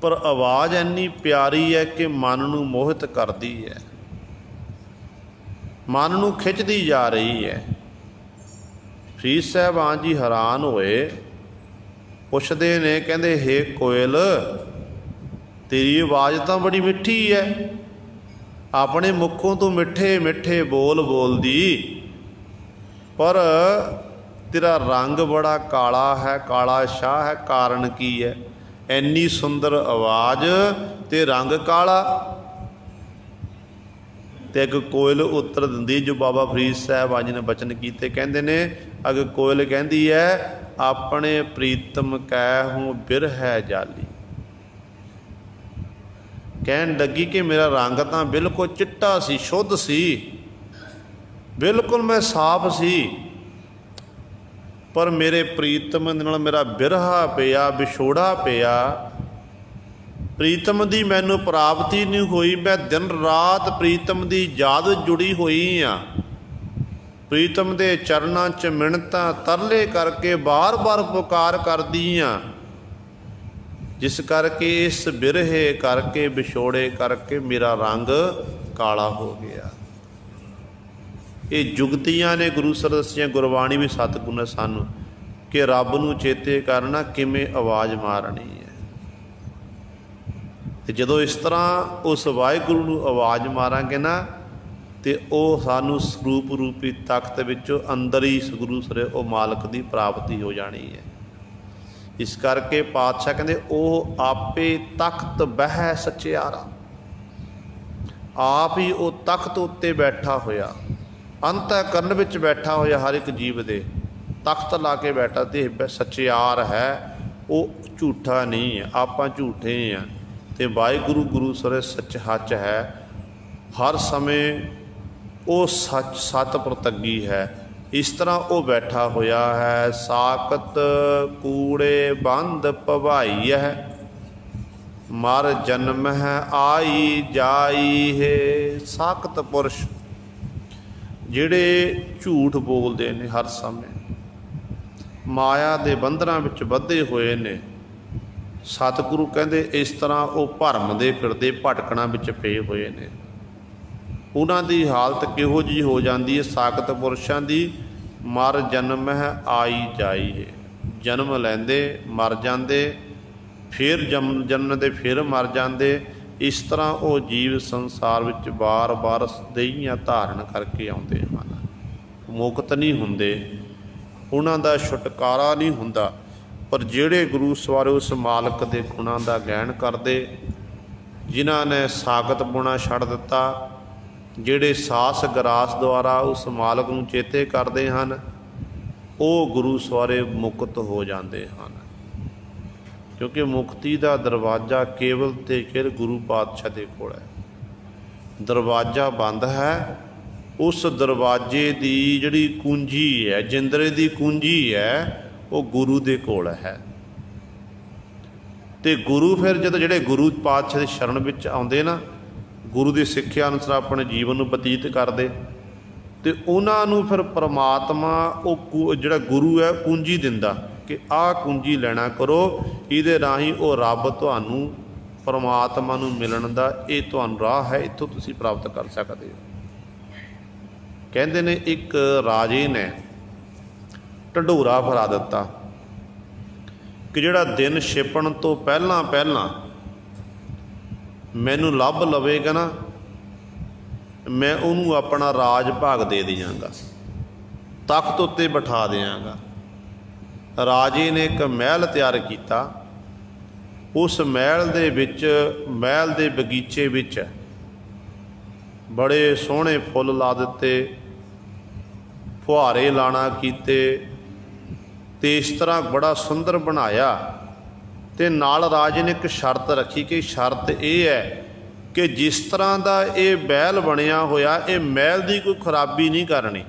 पर आवाज़ इन्नी प्यारी है कि मन नूं मोहित करदी है, मन नूं खिंचदी जा रही है। फरीद साहबान जी हैरान होए, पुछदे ने, कहंदे हे कोयल तेरी आवाज़ तो बड़ी मिठी है, अपने मुखों तो मिठे मिठे बोल बोलदी, पर तेरा रंग बड़ा काला है, काला शाह है, कारण की है? इन्नी सुंदर आवाज़ ते रंग काला। तो एक कोयल उत्तर दिंदी, जो बाबा फरीद साहब जी ने बचन किए, कहंदे ने अग कोयल कहती है अपने प्रीतम कै हूँ बिरह जाली। कहन लगी कि मेरा रंग तो बिल्कुल चिट्टा सी, शुद्ध सी, बिल्कुल मैं साफ सी, पर मेरे प्रीतम नाल मेरा बिरहा पिया, विछोड़ा पिया, प्रीतम की मैनू प्राप्ति नहीं हुई। मैं दिन रात प्रीतम की याद जुड़ी हुई हाँ, प्रीतम के चरणों च मिन्नतां तरले करके बार बार पुकार करदी हाँ, जिस करके इस बिरहे करके विछोड़े करके मेरा रंग काला हो गया। ये जुगतियां ने गुरु सर दसियां, गुरबाणी भी सतगुण ने सानू कि रब नूं चेते करना किवें आवाज़ मारनी है। तो जदों इस तरह उस वाहिगुरू नूं आवाज़ मारांगे ना, तो वह सानू स्वरूप रूपी तख्त विचों अंदर ही गुरु सरे वो मालक की प्राप्ति हो जानी है। इस करके पातशाह कहते वह आपे तख्त बह सचियारा, आप ही वो तख्त उत्ते बैठा होया, अंतःकरण विच बैठा होया, हर एक जीव दे तख्त ला के बैठा। तो सचियार है, वो झूठा नहीं है, आपां झूठे हैं। तो वाहिगुरू गुरु सरे सच हच है, हर समय वो सच सत प्रतगी है। इस तरह वो बैठा होया है, साकत कूड़े बंद भवाई है, ਮਰ ਜਨਮ ਹੈ ਆਈ ਜਾਈ ਹੈ। ਸਾਖਤ ਪੁਰਸ਼ ਜਿਹੜੇ ਝੂਠ ਬੋਲਦੇ ਨੇ, ਹਰ ਸਮੇਂ ਮਾਇਆ ਦੇ ਬੰਧਨਾਂ ਵਿੱਚ ਬੱਧੇ ਹੋਏ ਨੇ, ਸਤਿਗੁਰੂ ਕਹਿੰਦੇ ਇਸ ਤਰ੍ਹਾਂ ਉਹ ਭਰਮ ਦੇ ਫਿਰਦੇ ਭਟਕਣਾ ਵਿੱਚ ਪਏ ਹੋਏ ਨੇ। ਉਹਨਾਂ ਦੀ ਹਾਲਤ ਕਿਹੋ ਜਿਹੀ ਹੋ ਜਾਂਦੀ ਹੈ? ਸਾਖਤ ਪੁਰਸ਼ਾਂ ਦੀ ਮਰ ਜਨਮ ਹੈ ਆਈ ਜਾਈ ਹੈ। ਜਨਮ ਲੈਂਦੇ, ਮਰ ਜਾਂਦੇ, ਫਿਰ ਜਨਮਦੇ, ਫਿਰ ਮਰ ਜਾਂਦੇ। ਇਸ ਤਰ੍ਹਾਂ ਉਹ ਜੀਵ ਸੰਸਾਰ ਵਿੱਚ ਵਾਰ-ਵਾਰ ਦੇਹੀਆਂ ਧਾਰਨ ਕਰਕੇ ਆਉਂਦੇ ਹਨ। ਮੁਕਤ ਨਹੀਂ ਹੁੰਦੇ, ਉਹਨਾਂ ਦਾ ਛੁਟਕਾਰਾ ਨਹੀਂ ਹੁੰਦਾ। ਪਰ ਜਿਹੜੇ ਗੁਰੂ ਸਵਾਰੇ ਉਸ ਮਾਲਕ ਦੇ ਗੁਣਾਂ ਦਾ ਗਿਆਨ ਕਰਦੇ, ਜਿਨ੍ਹਾਂ ਨੇ ਸਾਖਤ ਪੁਣਾ ਛੱਡ ਦਿੱਤਾ, ਜਿਹੜੇ ਸਾਸ ਗਰਾਸ ਦੁਆਰਾ ਉਸ ਮਾਲਕ ਨੂੰ ਚੇਤੇ ਕਰਦੇ ਹਨ, ਉਹ ਗੁਰੂ ਸਵਾਰੇ ਮੁਕਤ ਹੋ ਜਾਂਦੇ ਹਨ। ਕਿਉਂਕਿ ਮੁਕਤੀ ਦਾ ਦਰਵਾਜ਼ਾ ਕੇਵਲ ਤੇ ਕੇਵਲ ਗੁਰੂ ਪਾਤਸ਼ਾਹ ਦੇ ਕੋਲ ਹੈ। ਦਰਵਾਜ਼ਾ ਬੰਦ ਹੈ, ਉਸ ਦਰਵਾਜ਼ੇ ਦੀ ਜਿਹੜੀ ਕੁੰਜੀ ਹੈ, ਜਿੰਦਰੇ ਦੀ ਕੁੰਜੀ ਹੈ, ਉਹ ਗੁਰੂ ਦੇ ਕੋਲ ਹੈ। ਤੇ ਗੁਰੂ ਫਿਰ ਜਦੋਂ ਜਿਹੜੇ ਗੁਰੂ ਪਾਤਸ਼ਾਹ ਦੀ ਸ਼ਰਨ ਵਿੱਚ ਆਉਂਦੇ ਨਾ, ਗੁਰੂ ਦੀ ਸਿੱਖਿਆ ਅਨੁਸਾਰ ਆਪਣੇ ਜੀਵਨ ਨੂੰ ਬਤੀਤ ਕਰਦੇ, ਤੇ ਉਹਨਾਂ ਨੂੰ ਫਿਰ ਪਰਮਾਤਮਾ ਉਹ ਜਿਹੜਾ ਗੁਰੂ ਹੈ ਕੁੰਜੀ ਦਿੰਦਾ ਕਿ ਆਹ ਕੁੰਜੀ ਲੈਣਾ ਕਰੋ, ਇਹਦੇ ਰਾਹੀਂ ਉਹ ਰੱਬ ਤੁਹਾਨੂੰ, ਪਰਮਾਤਮਾ ਨੂੰ ਮਿਲਣ ਦਾ ਇਹ ਤੁਹਾਨੂੰ ਰਾਹ ਹੈ, ਇੱਥੋਂ ਤੁਸੀਂ ਪ੍ਰਾਪਤ ਕਰ ਸਕਦੇ ਹੋ। ਕਹਿੰਦੇ ਨੇ ਇੱਕ ਰਾਜੇ ਨੇ ਢੰਡੋਰਾ ਫਰਾ ਦਿੱਤਾ ਕਿ ਜਿਹੜਾ ਦਿਨ ਛਿਪਣ ਤੋਂ ਪਹਿਲਾਂ ਪਹਿਲਾਂ ਮੈਨੂੰ ਲੱਭ ਲਵੇਗਾ ਨਾ, ਮੈਂ ਉਹਨੂੰ ਆਪਣਾ ਰਾਜ ਭਾਗ ਦੇ ਦਿਆਂਗਾ, ਤਖ਼ਤ ਉੱਤੇ ਬਿਠਾ ਦਿਆਂਗਾ। ਰਾਜੇ ਨੇ ਇੱਕ ਮਹਿਲ ਤਿਆਰ ਕੀਤਾ। ਉਸ ਮਹਿਲ ਦੇ ਵਿੱਚ, ਮਹਿਲ ਦੇ ਬਗੀਚੇ ਵਿੱਚ ਬੜੇ ਸੋਹਣੇ ਫੁੱਲ ਲਾ ਦਿੱਤੇ, ਫੁਹਾਰੇ ਲਾਣਾ ਕੀਤੇ, ਤੇ ਇਸ ਤਰ੍ਹਾਂ ਬੜਾ ਸੁੰਦਰ ਬਣਾਇਆ। ਤੇ ਨਾਲ ਰਾਜੇ ਨੇ ਇੱਕ ਸ਼ਰਤ ਰੱਖੀ ਕਿ ਸ਼ਰਤ ਇਹ ਹੈ ਕਿ ਜਿਸ ਤਰ੍ਹਾਂ ਦਾ ਇਹ ਮਹਿਲ ਬਣਿਆ ਹੋਇਆ, ਇਹ ਮਹਿਲ ਦੀ ਕੋਈ ਖਰਾਬੀ ਨਹੀਂ ਕਰਨੀ,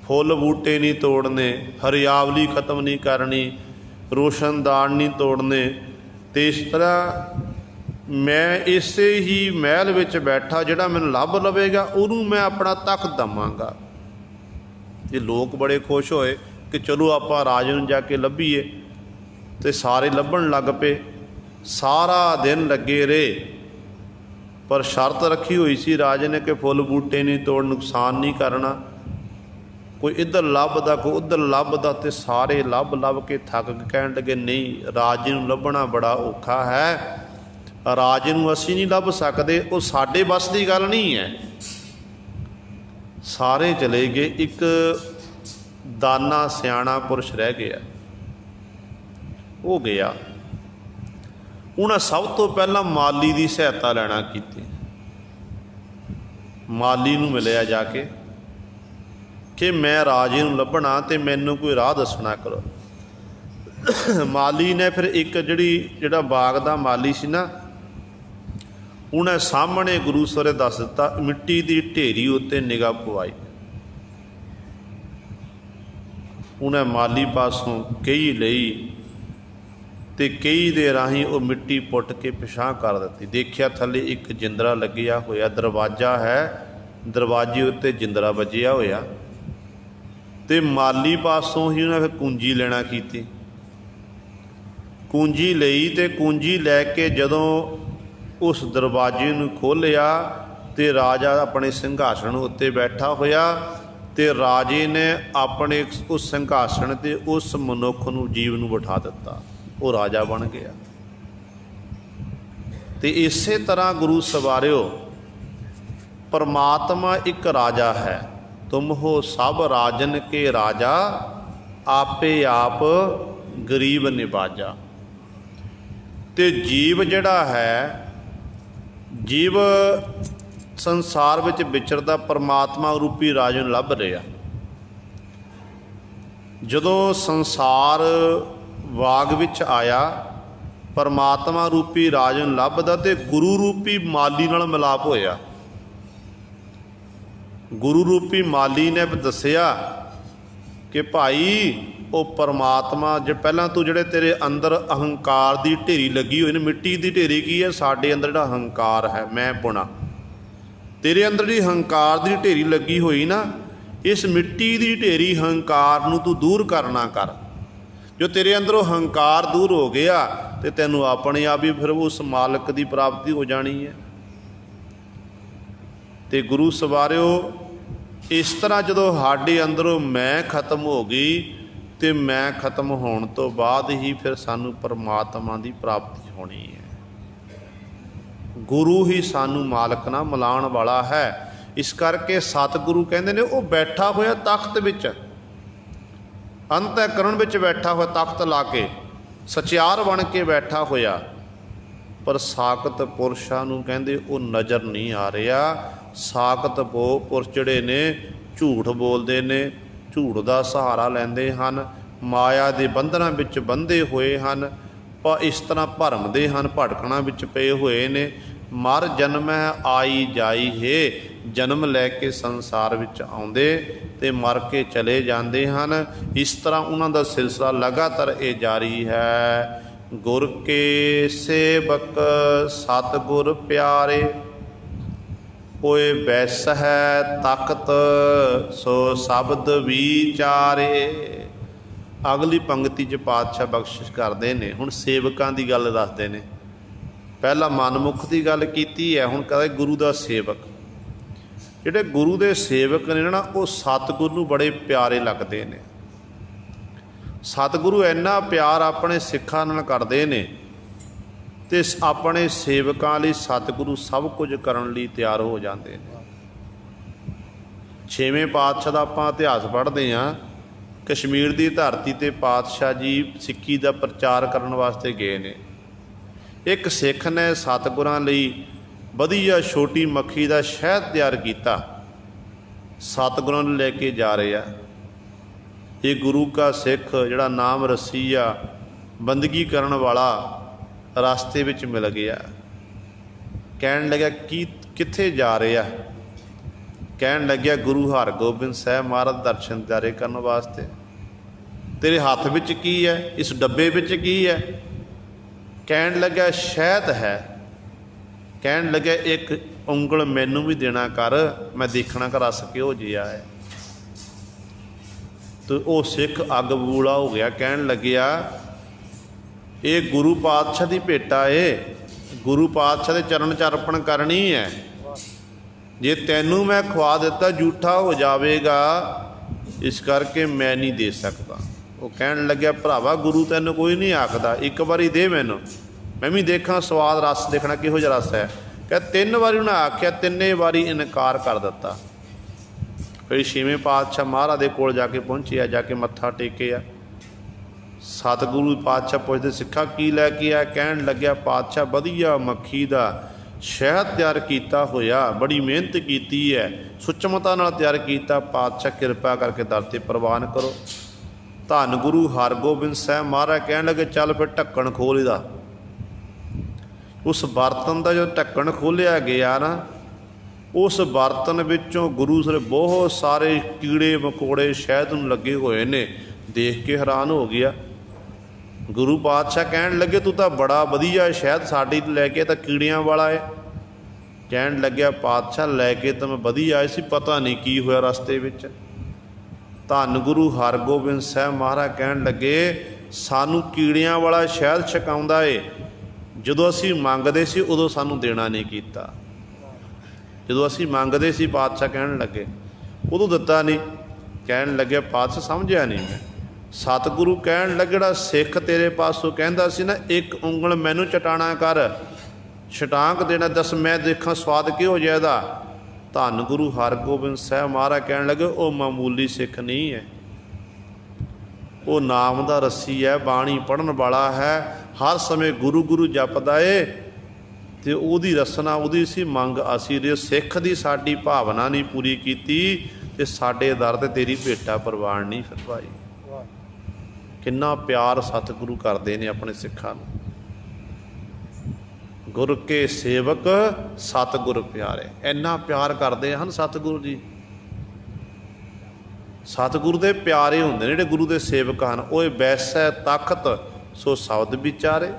ਫੁੱਲ ਬੂਟੇ ਨਹੀਂ ਤੋੜਨੇ, ਹਰਿਆਵਲੀ ਖਤਮ ਨਹੀਂ ਕਰਨੀ, ਰੋਸ਼ਨਦਾਨ ਨਹੀਂ ਤੋੜਨੇ। ਤੇ ਇਸ ਤਰ੍ਹਾਂ ਮੈਂ ਇਸੇ ਹੀ ਮਹਿਲ ਵਿੱਚ ਬੈਠਾ, ਜਿਹੜਾ ਮੈਨੂੰ ਲੱਭ ਲਵੇਗਾ ਉਹਨੂੰ ਮੈਂ ਆਪਣਾ ਤਖ਼ਤ ਦੇਵਾਂਗਾ। ਇਹ ਲੋਕ ਬੜੇ ਖੁਸ਼ ਹੋਏ ਕਿ ਚਲੋ ਆਪਾਂ ਰਾਜੇ ਨੂੰ ਜਾ ਕੇ ਲੱਭੀਏ, ਤੇ ਸਾਰੇ ਲੱਭਣ ਲੱਗ ਪਏ। ਸਾਰਾ ਦਿਨ ਲੱਗੇ ਰਹੇ, ਪਰ ਸ਼ਰਤ ਰੱਖੀ ਹੋਈ ਸੀ ਰਾਜੇ ਨੇ ਕਿ ਫੁੱਲ ਬੂਟੇ ਨਹੀਂ ਤੋੜ, ਨੁਕਸਾਨ ਨਹੀਂ ਕਰਨਾ। ਕੋਈ ਇੱਧਰ ਲੱਭਦਾ, ਕੋਈ ਉੱਧਰ ਲੱਭਦਾ, ਤੇ ਸਾਰੇ ਲੱਭ ਕੇ ਥੱਕ ਕੇ ਕਹਿਣ ਲੱਗੇ ਨਹੀਂ, ਰਾਜੇ ਨੂੰ ਲੱਭਣਾ ਬੜਾ ਔਖਾ ਹੈ, ਰਾਜੇ ਨੂੰ ਅਸੀਂ ਨਹੀਂ ਲੱਭ ਸਕਦੇ, ਉਹ ਸਾਡੇ ਵੱਸ ਦੀ ਗੱਲ ਨਹੀਂ ਹੈ। ਸਾਰੇ ਚਲੇ ਗਏ, ਇੱਕ ਦਾਨਾ ਸਿਆਣਾ ਪੁਰਸ਼ ਰਹਿ ਗਿਆ। ਉਹ ਗਿਆ, ਉਹਨਾਂ ਸਭ ਤੋਂ ਪਹਿਲਾਂ ਮਾਲੀ ਦੀ ਸਹਾਇਤਾ ਲੈਣਾ ਕੀਤੀ। ਮਾਲੀ ਨੂੰ ਮਿਲਿਆ ਜਾ ਕੇ ਕਿ ਮੈਂ ਰਾਜੇ ਨੂੰ ਲੱਭਣਾ ਤੇ ਮੈਨੂੰ ਕੋਈ ਰਾਹ ਦੱਸਣਾ ਕਰੋ। ਮਾਲੀ ਨੇ ਫਿਰ ਇੱਕ ਜਿਹੜਾ ਬਾਗ ਦਾ ਮਾਲੀ ਸੀ ਨਾ, ਉਹਨੇ ਸਾਹਮਣੇ ਗੁਰੂ ਸਵਰੇ ਦੱਸ ਦਿੱਤਾ, ਮਿੱਟੀ ਦੀ ਢੇਰੀ ਉੱਤੇ ਨਿਗਾਹ ਪਵਾਈ। ਉਹਨੇ ਮਾਲੀ ਪਾਸੋਂ ਕਹੀ ਲਈ ਤੇ ਕਹੀ ਦੇ ਰਾਹੀਂ ਉਹ ਮਿੱਟੀ ਪੁੱਟ ਕੇ ਪਿਛਾਂਹ ਕਰ ਦਿੱਤੀ। ਦੇਖਿਆ ਥੱਲੇ ਇੱਕ ਜਿੰਦਰਾ ਲੱਗਿਆ ਹੋਇਆ, ਦਰਵਾਜ਼ਾ ਹੈ, ਦਰਵਾਜ਼ੇ ਉੱਤੇ ਜਿੰਦਰਾ ਵੱਜਿਆ ਹੋਇਆ। ਤੇ ਮਾਲੀ ਪਾਸੋਂ ਹੀ ਉਹਨੇ ਫਿਰ ਕੁੰਜੀ ਲੈਣਾ ਕੀਤੀ। ਕੁੰਜੀ ਲਈ ਤੇ ਕੁੰਜੀ ਲੈ ਕੇ ਜਦੋਂ ਉਸ ਦਰਵਾਜ਼ੇ ਨੂੰ ਖੋਲ੍ਹਿਆ ਤੇ ਰਾਜਾ ਆਪਣੇ ਸਿੰਘਾਸਣ ਉੱਤੇ ਬੈਠਾ ਹੋਇਆ, ਤੇ ਰਾਜੇ ਨੇ ਆਪਣੇ ਉਸ ਸਿੰਘਾਸਣ 'ਤੇ ਉਸ ਮਨੁੱਖ ਨੂੰ, ਜੀਵ ਨੂੰ ਬਿਠਾ ਦਿੱਤਾ। ਉਹ ਰਾਜਾ ਬਣ ਗਿਆ। ਤੇ ਇਸੇ ਤਰ੍ਹਾਂ ਗੁਰੂ ਸਵਾਰਿਓ, ਪਰਮਾਤਮਾ ਇੱਕ ਰਾਜਾ ਹੈ। ਤੁਮ ਹੋ ਸਭ ਰਾਜਨ ਕੇ ਰਾਜਾ, ਆਪੇ ਆਪ ਗਰੀਬ ਨਿਵਾਜਾ। ਤੇ ਜੀਵ ਜਿਹੜਾ ਹੈ, ਜੀਵ ਸੰਸਾਰ ਵਿੱਚ ਵਿਚਰਦਾ ਪਰਮਾਤਮਾ ਰੂਪੀ ਰਾਜ ਨੂੰ ਲੱਭ ਰਿਹਾ। ਜਦੋਂ ਸੰਸਾਰ ਵਾਗ ਵਿੱਚ ਆਇਆ, ਪਰਮਾਤਮਾ ਰੂਪੀ ਰਾਜ ਨੂੰ ਲੱਭਦਾ ਤੇ ਗੁਰੂ ਰੂਪੀ ਮਾਲੀ ਨਾਲ ਮਿਲਾਪ ਹੋਇਆ। ਗੁਰੂ ਰੂਪੀ ਮਾਲੀ ਨੇ ਦੱਸਿਆ ਕਿ ਭਾਈ ਉਹ ਪਰਮਾਤਮਾ ਜੇ ਪਹਿਲਾਂ ਤੂੰ ਜਿਹੜੇ ਤੇਰੇ ਅੰਦਰ ਅਹੰਕਾਰ ਦੀ ਢੇਰੀ ਲੱਗੀ ਹੋਈ ਨੇ, ਮਿੱਟੀ ਦੀ ਢੇਰੀ ਕੀ ਹੈ? ਸਾਡੇ ਅੰਦਰ ਜਿਹੜਾ ਅਹੰਕਾਰ ਹੈ, ਮੈਂ ਪੁਣਾ, ਤੇਰੇ ਅੰਦਰ ਜਿਹੜੀ ਹੰਕਾਰ ਦੀ ਢੇਰੀ ਲੱਗੀ ਹੋਈ ਨਾ, ਇਸ ਮਿੱਟੀ ਦੀ ਢੇਰੀ ਹੰਕਾਰ ਨੂੰ ਤੂੰ ਦੂਰ ਕਰਨਾ ਕਰ। ਜੋ ਤੇਰੇ ਅੰਦਰੋਂ ਹੰਕਾਰ ਦੂਰ ਹੋ ਗਿਆ ਤੇ ਤੈਨੂੰ ਆਪਣੇ ਆਪ ਹੀ ਫਿਰ ਉਸ ਮਾਲਕ ਦੀ ਪ੍ਰਾਪਤੀ ਹੋ ਜਾਣੀ ਹੈ। ਤੇ ਗੁਰੂ ਸਵਾਰਿਓ, ਇਸ ਤਰ੍ਹਾਂ ਜਦੋਂ ਸਾਡੇ ਅੰਦਰੋਂ ਮੈਂ ਖਤਮ ਹੋ ਗਈ ਤੇ ਮੈਂ ਖਤਮ ਹੋਣ ਤੋਂ ਬਾਅਦ ਹੀ ਫਿਰ ਸਾਨੂੰ ਪਰਮਾਤਮਾ ਦੀ ਪ੍ਰਾਪਤੀ ਹੋਣੀ ਹੈ। ਗੁਰੂ ਹੀ ਸਾਨੂੰ ਮਾਲਕ ਨਾਲ ਮਿਲਾਉਣ ਵਾਲਾ ਹੈ। ਇਸ ਕਰਕੇ ਸਤਿਗੁਰੂ ਕਹਿੰਦੇ ਨੇ ਉਹ ਬੈਠਾ ਹੋਇਆ ਤਖਤ ਵਿੱਚ, ਅੰਤःਕਰਣ ਵਿੱਚ ਬੈਠਾ ਹੋਇਆ ਤਖਤ ਲਾ ਕੇ, ਸਚਿਆਰ ਬਣ ਕੇ ਬੈਠਾ ਹੋਇਆ, ਪਰ ਸਾਖਤ ਪੁਰਸ਼ਾਂ ਨੂੰ ਕਹਿੰਦੇ ਉਹ ਨਜ਼ਰ ਨਹੀਂ ਆ ਰਿਹਾ। ਸਾਖਤ ਪੁਰਸ਼ ਜਿਹੜੇ ਨੇ ਝੂਠ ਬੋਲਦੇ ਨੇ, ਝੂਠ ਦਾ ਸਹਾਰਾ ਲੈਂਦੇ ਹਨ, ਮਾਇਆ ਦੇ ਬੰਧਨਾਂ ਵਿੱਚ ਬੰਧੇ ਹੋਏ ਹਨ, ਪਰ ਇਸ ਤਰ੍ਹਾਂ ਭਰਮਦੇ ਹਨ, ਭਟਕਣਾ ਵਿੱਚ ਪਏ ਹੋਏ ਨੇ। ਮਰ ਜਨਮੈ ਆਈ ਜਾਈ ਹੈ, ਜਨਮ ਲੈ ਕੇ ਸੰਸਾਰ ਵਿੱਚ ਆਉਂਦੇ ਤੇ ਮਰ ਕੇ ਚਲੇ ਜਾਂਦੇ ਹਨ। ਇਸ ਤਰ੍ਹਾਂ ਉਹਨਾਂ ਦਾ ਸਿਲਸਿਲਾ ਲਗਾਤਾਰ ਇਹ ਜਾਰੀ ਹੈ। ਗੁਰ ਕੇ ਸੇਵਕ ਸਤਿਗੁਰ ਪਿਆਰੇ, ਕੋਏ ਬੈਸ ਹੈ ਤਖਤ ਸੋ ਸ਼ਬਦ ਵਿਚਾਰੇ। ਅਗਲੀ ਪੰਕਤੀ 'ਚ ਪਾਤਸ਼ਾਹ ਬਖਸ਼ਿਸ਼ ਕਰਦੇ ਨੇ। ਹੁਣ ਸੇਵਕਾਂ ਦੀ ਗੱਲ ਦੱਸਦੇ ਨੇ। ਪਹਿਲਾਂ ਮਨਮੁਖ ਦੀ ਗੱਲ ਕੀਤੀ ਹੈ, ਹੁਣ ਕਹਿੰਦੇ ਗੁਰੂ ਦਾ ਸੇਵਕ। ਜਿਹੜੇ ਗੁਰੂ ਦੇ ਸੇਵਕ ਨੇ ਨਾ, ਉਹ ਸਤਿਗੁਰੂ ਨੂੰ ਬੜੇ ਪਿਆਰੇ ਲੱਗਦੇ ਨੇ। ਸਤਿਗੁਰੂ ਇੰਨਾ ਪਿਆਰ ਆਪਣੇ ਸਿੱਖਾਂ ਨਾਲ ਕਰਦੇ ਨੇ ਤੇ ਆਪਣੇ ਸੇਵਕਾਂ ਲਈ ਸਤਿਗੁਰੂ ਸਭ ਕੁਝ ਕਰਨ ਲਈ ਤਿਆਰ ਹੋ ਜਾਂਦੇ ਨੇ। 6ਵੇਂ ਪਾਤਸ਼ਾਹ ਦਾ ਆਪਾਂ ਇਤਿਹਾਸ ਪੜ੍ਹਦੇ ਹਾਂ। ਕਸ਼ਮੀਰ ਦੀ ਧਰਤੀ 'ਤੇ ਪਾਤਸ਼ਾਹ ਜੀ ਸਿੱਖੀ ਦਾ ਪ੍ਰਚਾਰ ਕਰਨ ਵਾਸਤੇ ਗਏ ਨੇ। ਇੱਕ ਸਿੱਖ ਨੇ ਸਤਿਗੁਰਾਂ ਲਈ ਵਧੀਆ ਛੋਟੀ ਮੱਖੀ ਦਾ ਸ਼ਹਿਦ ਤਿਆਰ ਕੀਤਾ, ਸਤਿਗੁਰਾਂ ਨੂੰ ਲੈ ਕੇ ਜਾ ਰਹੇ ਆ। ਇਹ ਗੁਰੂ ਕਾ ਸਿੱਖ ਜਿਹੜਾ ਨਾਮ ਰੱਸੀ ਆ, ਬੰਦਗੀ ਕਰਨ ਵਾਲਾ, ਰਸਤੇ ਵਿੱਚ ਮਿਲ ਗਿਆ। ਕਹਿਣ ਲੱਗਿਆ ਕਿੱਥੇ ਜਾ ਰਹੇ ਆ? ਕਹਿਣ ਲੱਗਿਆ ਗੁਰੂ ਹਰਗੋਬਿੰਦ ਸਾਹਿਬ ਮਹਾਰਾਜ ਦਰਸ਼ਨ ਦਿਦਾਰੇ ਕਰਨ ਵਾਸਤੇ। ਤੇਰੇ ਹੱਥ ਵਿੱਚ ਕੀ ਹੈ? ਇਸ ਡੱਬੇ ਵਿੱਚ ਕੀ ਹੈ? ਕਹਿਣ ਲੱਗਿਆ ਸ਼ਹਿਦ ਹੈ। ਕਹਿਣ ਲੱਗਿਆ ਇੱਕ ਉਂਗਲ ਮੈਨੂੰ ਵੀ ਦੇਣਾ ਕਰ, ਮੈਂ ਦੇਖਣਾ ਕਿ ਰਸ ਕਿਹੋ ਜਿਹਾ ਹੈ। ਤੇ ਉਹ ਸਿੱਖ ਅੱਗ ਬਬੂਲਾ ਹੋ ਗਿਆ। ਕਹਿਣ ਲੱਗਿਆ ਇਹ ਗੁਰੂ ਪਾਤਸ਼ਾਹ ਦੀ ਭੇਟਾ ਏ, ਗੁਰੂ ਪਾਤਸ਼ਾਹ ਦੇ ਚਰਨ 'ਚ ਅਰਪਣ ਕਰਨੀ ਹੈ। ਜੇ ਤੈਨੂੰ ਮੈਂ ਖਵਾ ਦਿੱਤਾ ਜੂਠਾ ਹੋ ਜਾਵੇਗਾ, ਇਸ ਕਰਕੇ ਮੈਂ ਨਹੀਂ ਦੇ ਸਕਦਾ। ਉਹ ਕਹਿਣ ਲੱਗਿਆ ਭਰਾਵਾ ਗੁਰੂ ਤੈਨੂੰ ਕੋਈ ਨਹੀਂ ਆਖਦਾ, ਇੱਕ ਵਾਰੀ ਦੇ ਮੈਨੂੰ, ਮੈਂ ਵੀ ਦੇਖਾਂ ਸਵਾਦ, ਰਸ ਦੇਖਣਾ ਕਿਹੋ ਜਿਹਾ ਰਸ ਹੈ। ਕਹਿ 3 ਵਾਰੀ ਉਹਨੇ ਆਖਿਆ, 3 ਵਾਰੀ ਇਨਕਾਰ ਕਰ ਦਿੱਤਾ। ਫਿਰ 6ਵੇਂ ਪਾਤਸ਼ਾਹ ਮਹਾਰਾਜ ਦੇ ਕੋਲ ਜਾ ਕੇ ਪਹੁੰਚਿਆ, ਜਾ ਕੇ ਮੱਥਾ ਟੇਕਿਆ। ਸਤਿਗੁਰੂ ਪਾਤਸ਼ਾਹ ਪੁੱਛਦੇ ਸਿੱਖਾ ਕੀ ਲੈ ਕੇ ਆ? ਕਹਿਣ ਲੱਗਿਆ ਪਾਤਸ਼ਾਹ ਵਧੀਆ ਮੱਖੀ ਦਾ ਸ਼ਹਿਦ ਤਿਆਰ ਕੀਤਾ ਹੋਇਆ, ਬੜੀ ਮਿਹਨਤ ਕੀਤੀ ਹੈ, ਸੁਚਮਤਾ ਨਾਲ ਤਿਆਰ ਕੀਤਾ। ਪਾਤਸ਼ਾਹ ਕਿਰਪਾ ਕਰਕੇ ਦਰ 'ਤੇ ਪ੍ਰਵਾਨ ਕਰੋ। ਧੰਨ ਗੁਰੂ ਹਰਗੋਬਿੰਦ ਸਾਹਿਬ ਮਹਾਰਾਜ ਕਹਿਣ ਲੱਗੇ ਚੱਲ ਫਿਰ ਢੱਕਣ ਖੋਲ੍ਹ ਇਹਦਾ। ਉਸ ਬਰਤਨ ਦਾ ਜੋ ਢੱਕਣ ਖੋਲ੍ਹਿਆ ਗਿਆ ਨਾ, ਉਸ ਬਰਤਨ ਵਿੱਚੋਂ ਗੁਰੂ ਸਰ ਬਹੁਤ ਸਾਰੇ ਕੀੜੇ ਮਕੌੜੇ ਸ਼ਹਿਦ ਨੂੰ ਲੱਗੇ ਹੋਏ ਨੇ। ਦੇਖ ਕੇ ਹੈਰਾਨ ਹੋ ਗਿਆ। ਗੁਰੂ ਪਾਤਸ਼ਾਹ ਕਹਿਣ ਲੱਗੇ ਤੂੰ ਤਾਂ ਬੜਾ ਵਧੀਆ ਸ਼ਹਿਦ ਸਾਡੀ ਲੈ ਕੇ ਤਾਂ ਕੀੜਿਆਂ ਵਾਲਾ ਹੈ। ਕਹਿਣ ਲੱਗਿਆ ਪਾਤਸ਼ਾਹ ਲੈ ਕੇ ਤਾਂ ਮੈਂ ਵਧੀਆ ਆਏ ਸੀ, ਪਤਾ ਨਹੀਂ ਕੀ ਹੋਇਆ ਰਸਤੇ ਵਿੱਚ। ਧੰਨ ਗੁਰੂ ਹਰਗੋਬਿੰਦ ਸਾਹਿਬ ਮਹਾਰਾਜ ਕਹਿਣ ਲੱਗੇ ਸਾਨੂੰ ਕੀੜਿਆਂ ਵਾਲਾ ਸ਼ਹਿਦ ਛਕਾਉਂਦਾ ਏ। ਜਦੋਂ ਅਸੀਂ ਮੰਗਦੇ ਸੀ ਉਦੋਂ ਸਾਨੂੰ ਦੇਣਾ ਨਹੀਂ ਕੀਤਾ। ਜਦੋਂ ਅਸੀਂ ਮੰਗਦੇ ਸੀ ਪਾਤਸ਼ਾਹ ਕਹਿਣ ਲੱਗੇ ਉਦੋਂ ਦਿੱਤਾ ਨਹੀਂ। ਕਹਿਣ ਲੱਗਿਆ ਪਾਤਸ਼ਾਹ ਸਮਝਿਆ ਨਹੀਂ ਮੈਂ। ਸਤਿਗੁਰੂ ਕਹਿਣ ਲੱਗੇ ਜਿਹੜਾ ਸਿੱਖ ਤੇਰੇ ਪਾਸੋਂ ਕਹਿੰਦਾ ਸੀ ਨਾ ਇੱਕ ਉਂਗਲ ਮੈਨੂੰ ਚਟਾਣਾ ਕਰ, ਛਟਾਂਕ ਦੇਣਾ, ਦੱਸ ਮੈਂ ਦੇਖਾਂ ਸਵਾਦ ਕਿਹੋ ਜਿਹਾ ਇਹਦਾ। ਧੰਨ ਗੁਰੂ ਹਰਗੋਬਿੰਦ ਸਾਹਿਬ ਮਹਾਰਾਜ ਕਹਿਣ ਲੱਗੇ ਉਹ ਮਾਮੂਲੀ ਸਿੱਖ ਨਹੀਂ ਹੈ, ਉਹ ਨਾਮ ਦਾ ਰੱਸੀ ਹੈ, ਬਾਣੀ ਪੜ੍ਹਨ ਵਾਲਾ ਹੈ, ਹਰ ਸਮੇਂ ਗੁਰੂ ਗੁਰੂ ਜਪਦਾ ਏ। ਅਤੇ ਉਹਦੀ ਰਸਨਾ, ਉਹਦੀ ਸੀ ਮੰਗ ਅਸੀਂ ਜੇ ਸਿੱਖ ਦੀ ਸਾਡੀ ਭਾਵਨਾ ਨਹੀਂ ਪੂਰੀ ਕੀਤੀ ਅਤੇ ਸਾਡੇ ਦਰ 'ਤੇ ਤੇਰੀ ਭੇਟਾ ਪ੍ਰਵਾਨ ਨਹੀਂ ਫਰਮਾਈ। ਕਿੰਨਾ ਪਿਆਰ ਸਤਿਗੁਰੂ ਕਰਦੇ ਨੇ ਆਪਣੇ ਸਿੱਖਾਂ ਨੂੰ। ਗੁਰ ਕੇ ਸੇਵਕ ਸਤਿਗੁਰ ਪਿਆਰੇ, ਇੰਨਾ ਪਿਆਰ ਕਰਦੇ ਹਨ ਸਤਿਗੁਰੂ ਜੀ। सतगुरु दे प्यारे हुंदे ने जिहड़े गुरु दे सेवक हन, ओए बैसै तख्त सो शब्द विचारे।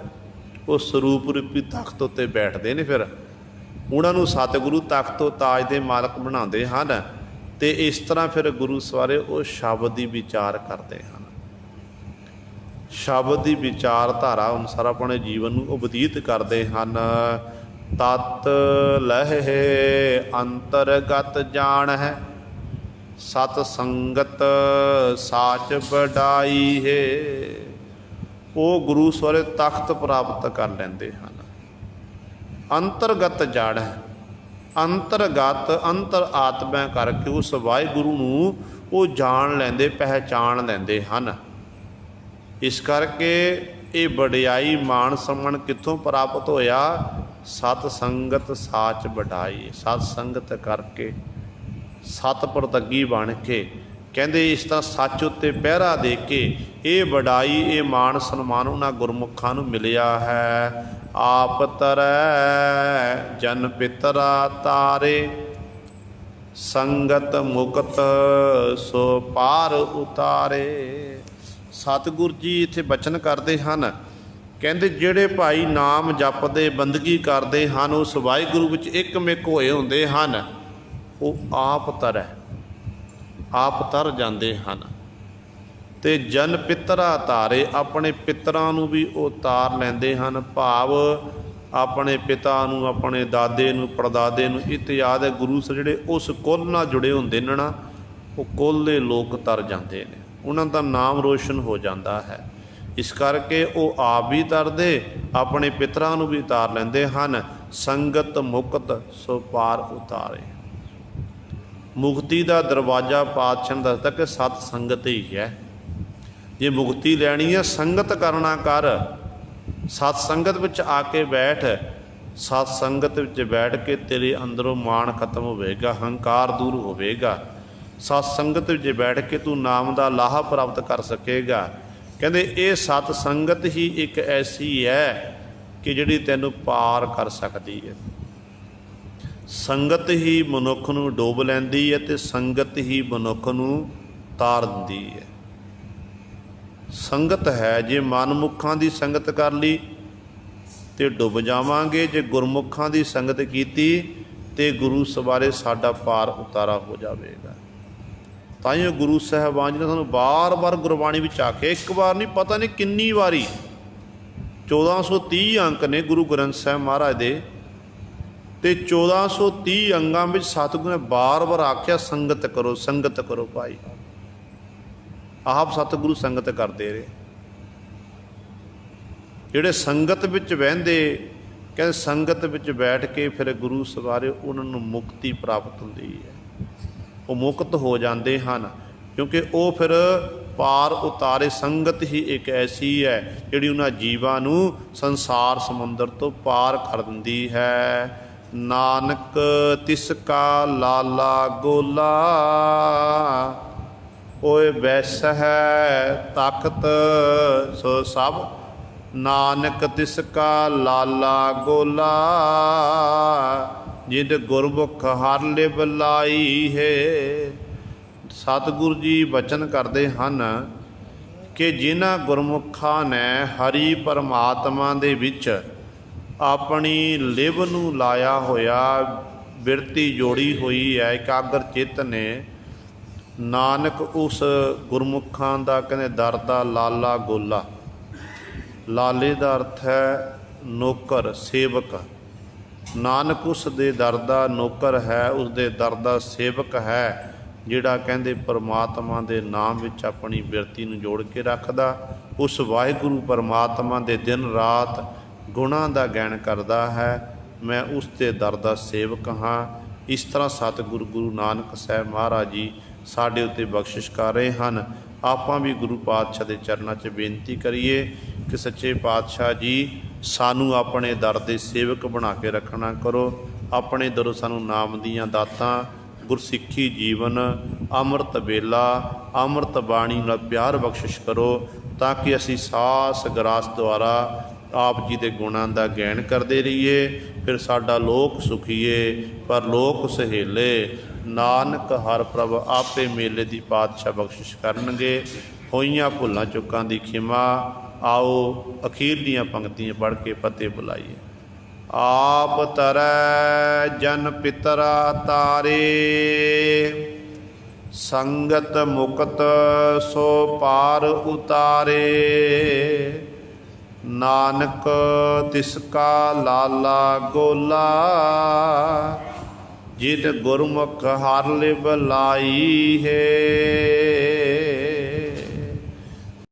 वो स्वरूप रूपी तख्त उत्ते बैठते ने, फिर उन्होंने सतगुरु तख्त तो ताज के मालक बनाते हैं। तो इस तरह फिर गुरु सवारे वो शब्द की विचार करते हैं, शब्द की विचारधारा अनुसार अपने जीवन को बतीत करते हैं। तत् लहे अंतरगत जान है, सत संगत साच बढ़ाई है। वो गुरु सवारे तख्त प्राप्त कर लेंदे हैं। अंतरगत जड़ है, अंतरगत अंतर आत्मा करके उस वाहिगुरु नूं वो जान लेंदे, पहचान लेंदे हैं। इस करके ये वडियाई मान सम्मान कित्थों प्राप्त होया? सत संगत साच बढ़ाई। सत संगत करके सत प्रतगी बन के कहते इस तरह सच उत्ते पहरा दे के ये वडाई ये मान सन्मान उन्हां गुरमुखां नूं मिलिया है। आप तरੈ जन पितरा तारे, संगत मुकत सो पार उतारे। सतगुरु जी इत्थे बचन करते हैं, कहते जिहड़े भाई नाम जपदे बंदगी करते हैं उस वाहिगुरू विच एकमिक होए हुंदे हन, वो आप तरੈ आप तर जाते हैं। तो जन पितरा तारे अपने पितरां नूं भी वो तार लैंदे हैं। भाव अपने पिता नूं, अपने दादे नूं, परदादे नूं इत्यादि गुरु जिहड़े उस कुल नाल जुड़े हुंदे ने ना, वो कुल दे लोक तर जाते हैं, उन्हां दा नाम रोशन हो जाता है। इस करके वो आप भी तरदे, अपने पितरां नूं भी तार लैंदे हैं। संगत मुकत सो पार उतारे। मुक्ति का दरवाजा पातशाह ने दसदा कि सत संगत ही है। जे मुक्ति लैनी है संगत करना कर, सत संगत विच आके बैठ। सत संगत विच बैठ के तेरे अंदरों मान खत्म होवेगा, हंकार दूर होवेगा। सत संगत विच बैठ के तू नाम का लाहा प्राप्त कर सकेगा। कहते ये सत संगत ही एक ऐसी है कि जिहड़ी तैनूं पार कर सकती है। संगत ही मनुख नूं डोब लैंदी है ते संगत ही मनुख नूं तार दिंदी है। संगत है, जे मनमुखां दी संगत कर ली तो डुब जावांगे, जे गुरमुखां दी संगत कीती ते गुरु सवारे साडा पार उतारा हो जाएगा। ताइयों गुरु साहिबान जी ने सानूं बार बार गुरबाणी विच आखे, एक बार नहीं पता नहीं किन्नी वारी 1430 अंक ने गुरु ग्रंथ साहिब महाराज दे, ते 1430 अंगां विच सतगुरू ने बार बार आख्या संगत करो भाई। आप सतगुरु संगत करते रहे। जिहड़े संगत विच बहिंदे, कहते संगत विच बैठ के फिर गुरु सवारे उन्हां नूं मुक्ति प्राप्त हुंदी है, वो मुक्त हो जाते हैं। क्योंकि वो फिर पार उतारे। संगत ही एक ऐसी है जिहड़ी उन्हां जीवां नूं संसार समुंदर तो पार कर दिंदी है। नानक तिसका लाला गोला, ओए बैस है तख्त सो सब। नानक तिसका लाला गोला, जिद गुरमुख हर लिव लाई है। सतगुरु जी बचन करते हैं कि जिन्हां गुरमुखां ने हरि परमात्मा दे विच अपनी लिव नूं लाया होया, बिरती जोड़ी हुई है, एकाग्र चित्त ने, नानक उस गुरमुखां दा कहंदे दर दा लाला गोला। लाले दा अर्थ है नौकर, सेवक। नानक उस दे दर दा नौकर है, उस दे दर दा सेवक है, जिहड़ा कहंदे परमात्मा दे नाम विच अपनी बिरती नूं जोड़ के रखदा। उस वाहिगुरू परमात्मा दे दिन रात गुणां दा गैण करदा है। मैं उस दे दर दा सेवक हाँ। इस तरह सतगुरु गुरु नानक साहिब महाराज जी साडे उत्ते बख्शिश कर रहे हैं। आपां भी गुरु पातशाह दे चरनां 'च बेनती करिए कि सच्चे पातशाह जी सानू अपने दर दे सेवक बना के रखना करो। अपने दरों सानू नाम दीयां दातां, गुरसिੱਖੀ जीवन, अमृत बेला, अमृत बाणी नाल प्यार बख्शिश करो, ताकि असी सास ग्रास द्वारा आप जी के गुणां का गैन करते रहिए। फिर साडा लोक सुखीए पर लोक सहेले, ਨਾਨਕ ਹਰ ਪ੍ਰਭ ਆਪੇ ਮੇਲੇ ਦੀ ਪਾਤਸ਼ਾਹ ਬਖਸ਼ਿਸ਼ ਕਰਨਗੇ। ਹੋਈਆਂ ਭੁੱਲਾਂ ਚੁੱਕਾਂ ਦੀ ਖਿਮਾ। ਆਓ ਅਖੀਰਲੀਆਂ ਪੰਕਤੀਆਂ ਪੜ੍ਹ ਕੇ ਫਤਿਹ ਬੁਲਾਈਏ। ਆਪ ਤਰੈ ਜਨ ਪਿਤਰਾ ਤਾਰੇ, ਸੰਗਤ ਮੁਕਤ ਸੋ ਪਾਰ ਉਤਾਰੇ। ਨਾਨਕ ਤਿਸਕਾ ਲਾਲਾ ਗੋਲਾ, ਜਿਤ ਗੁਰਮੁਖ ਹਰ ਲਿਵ ਲਾਈ ਹੈ।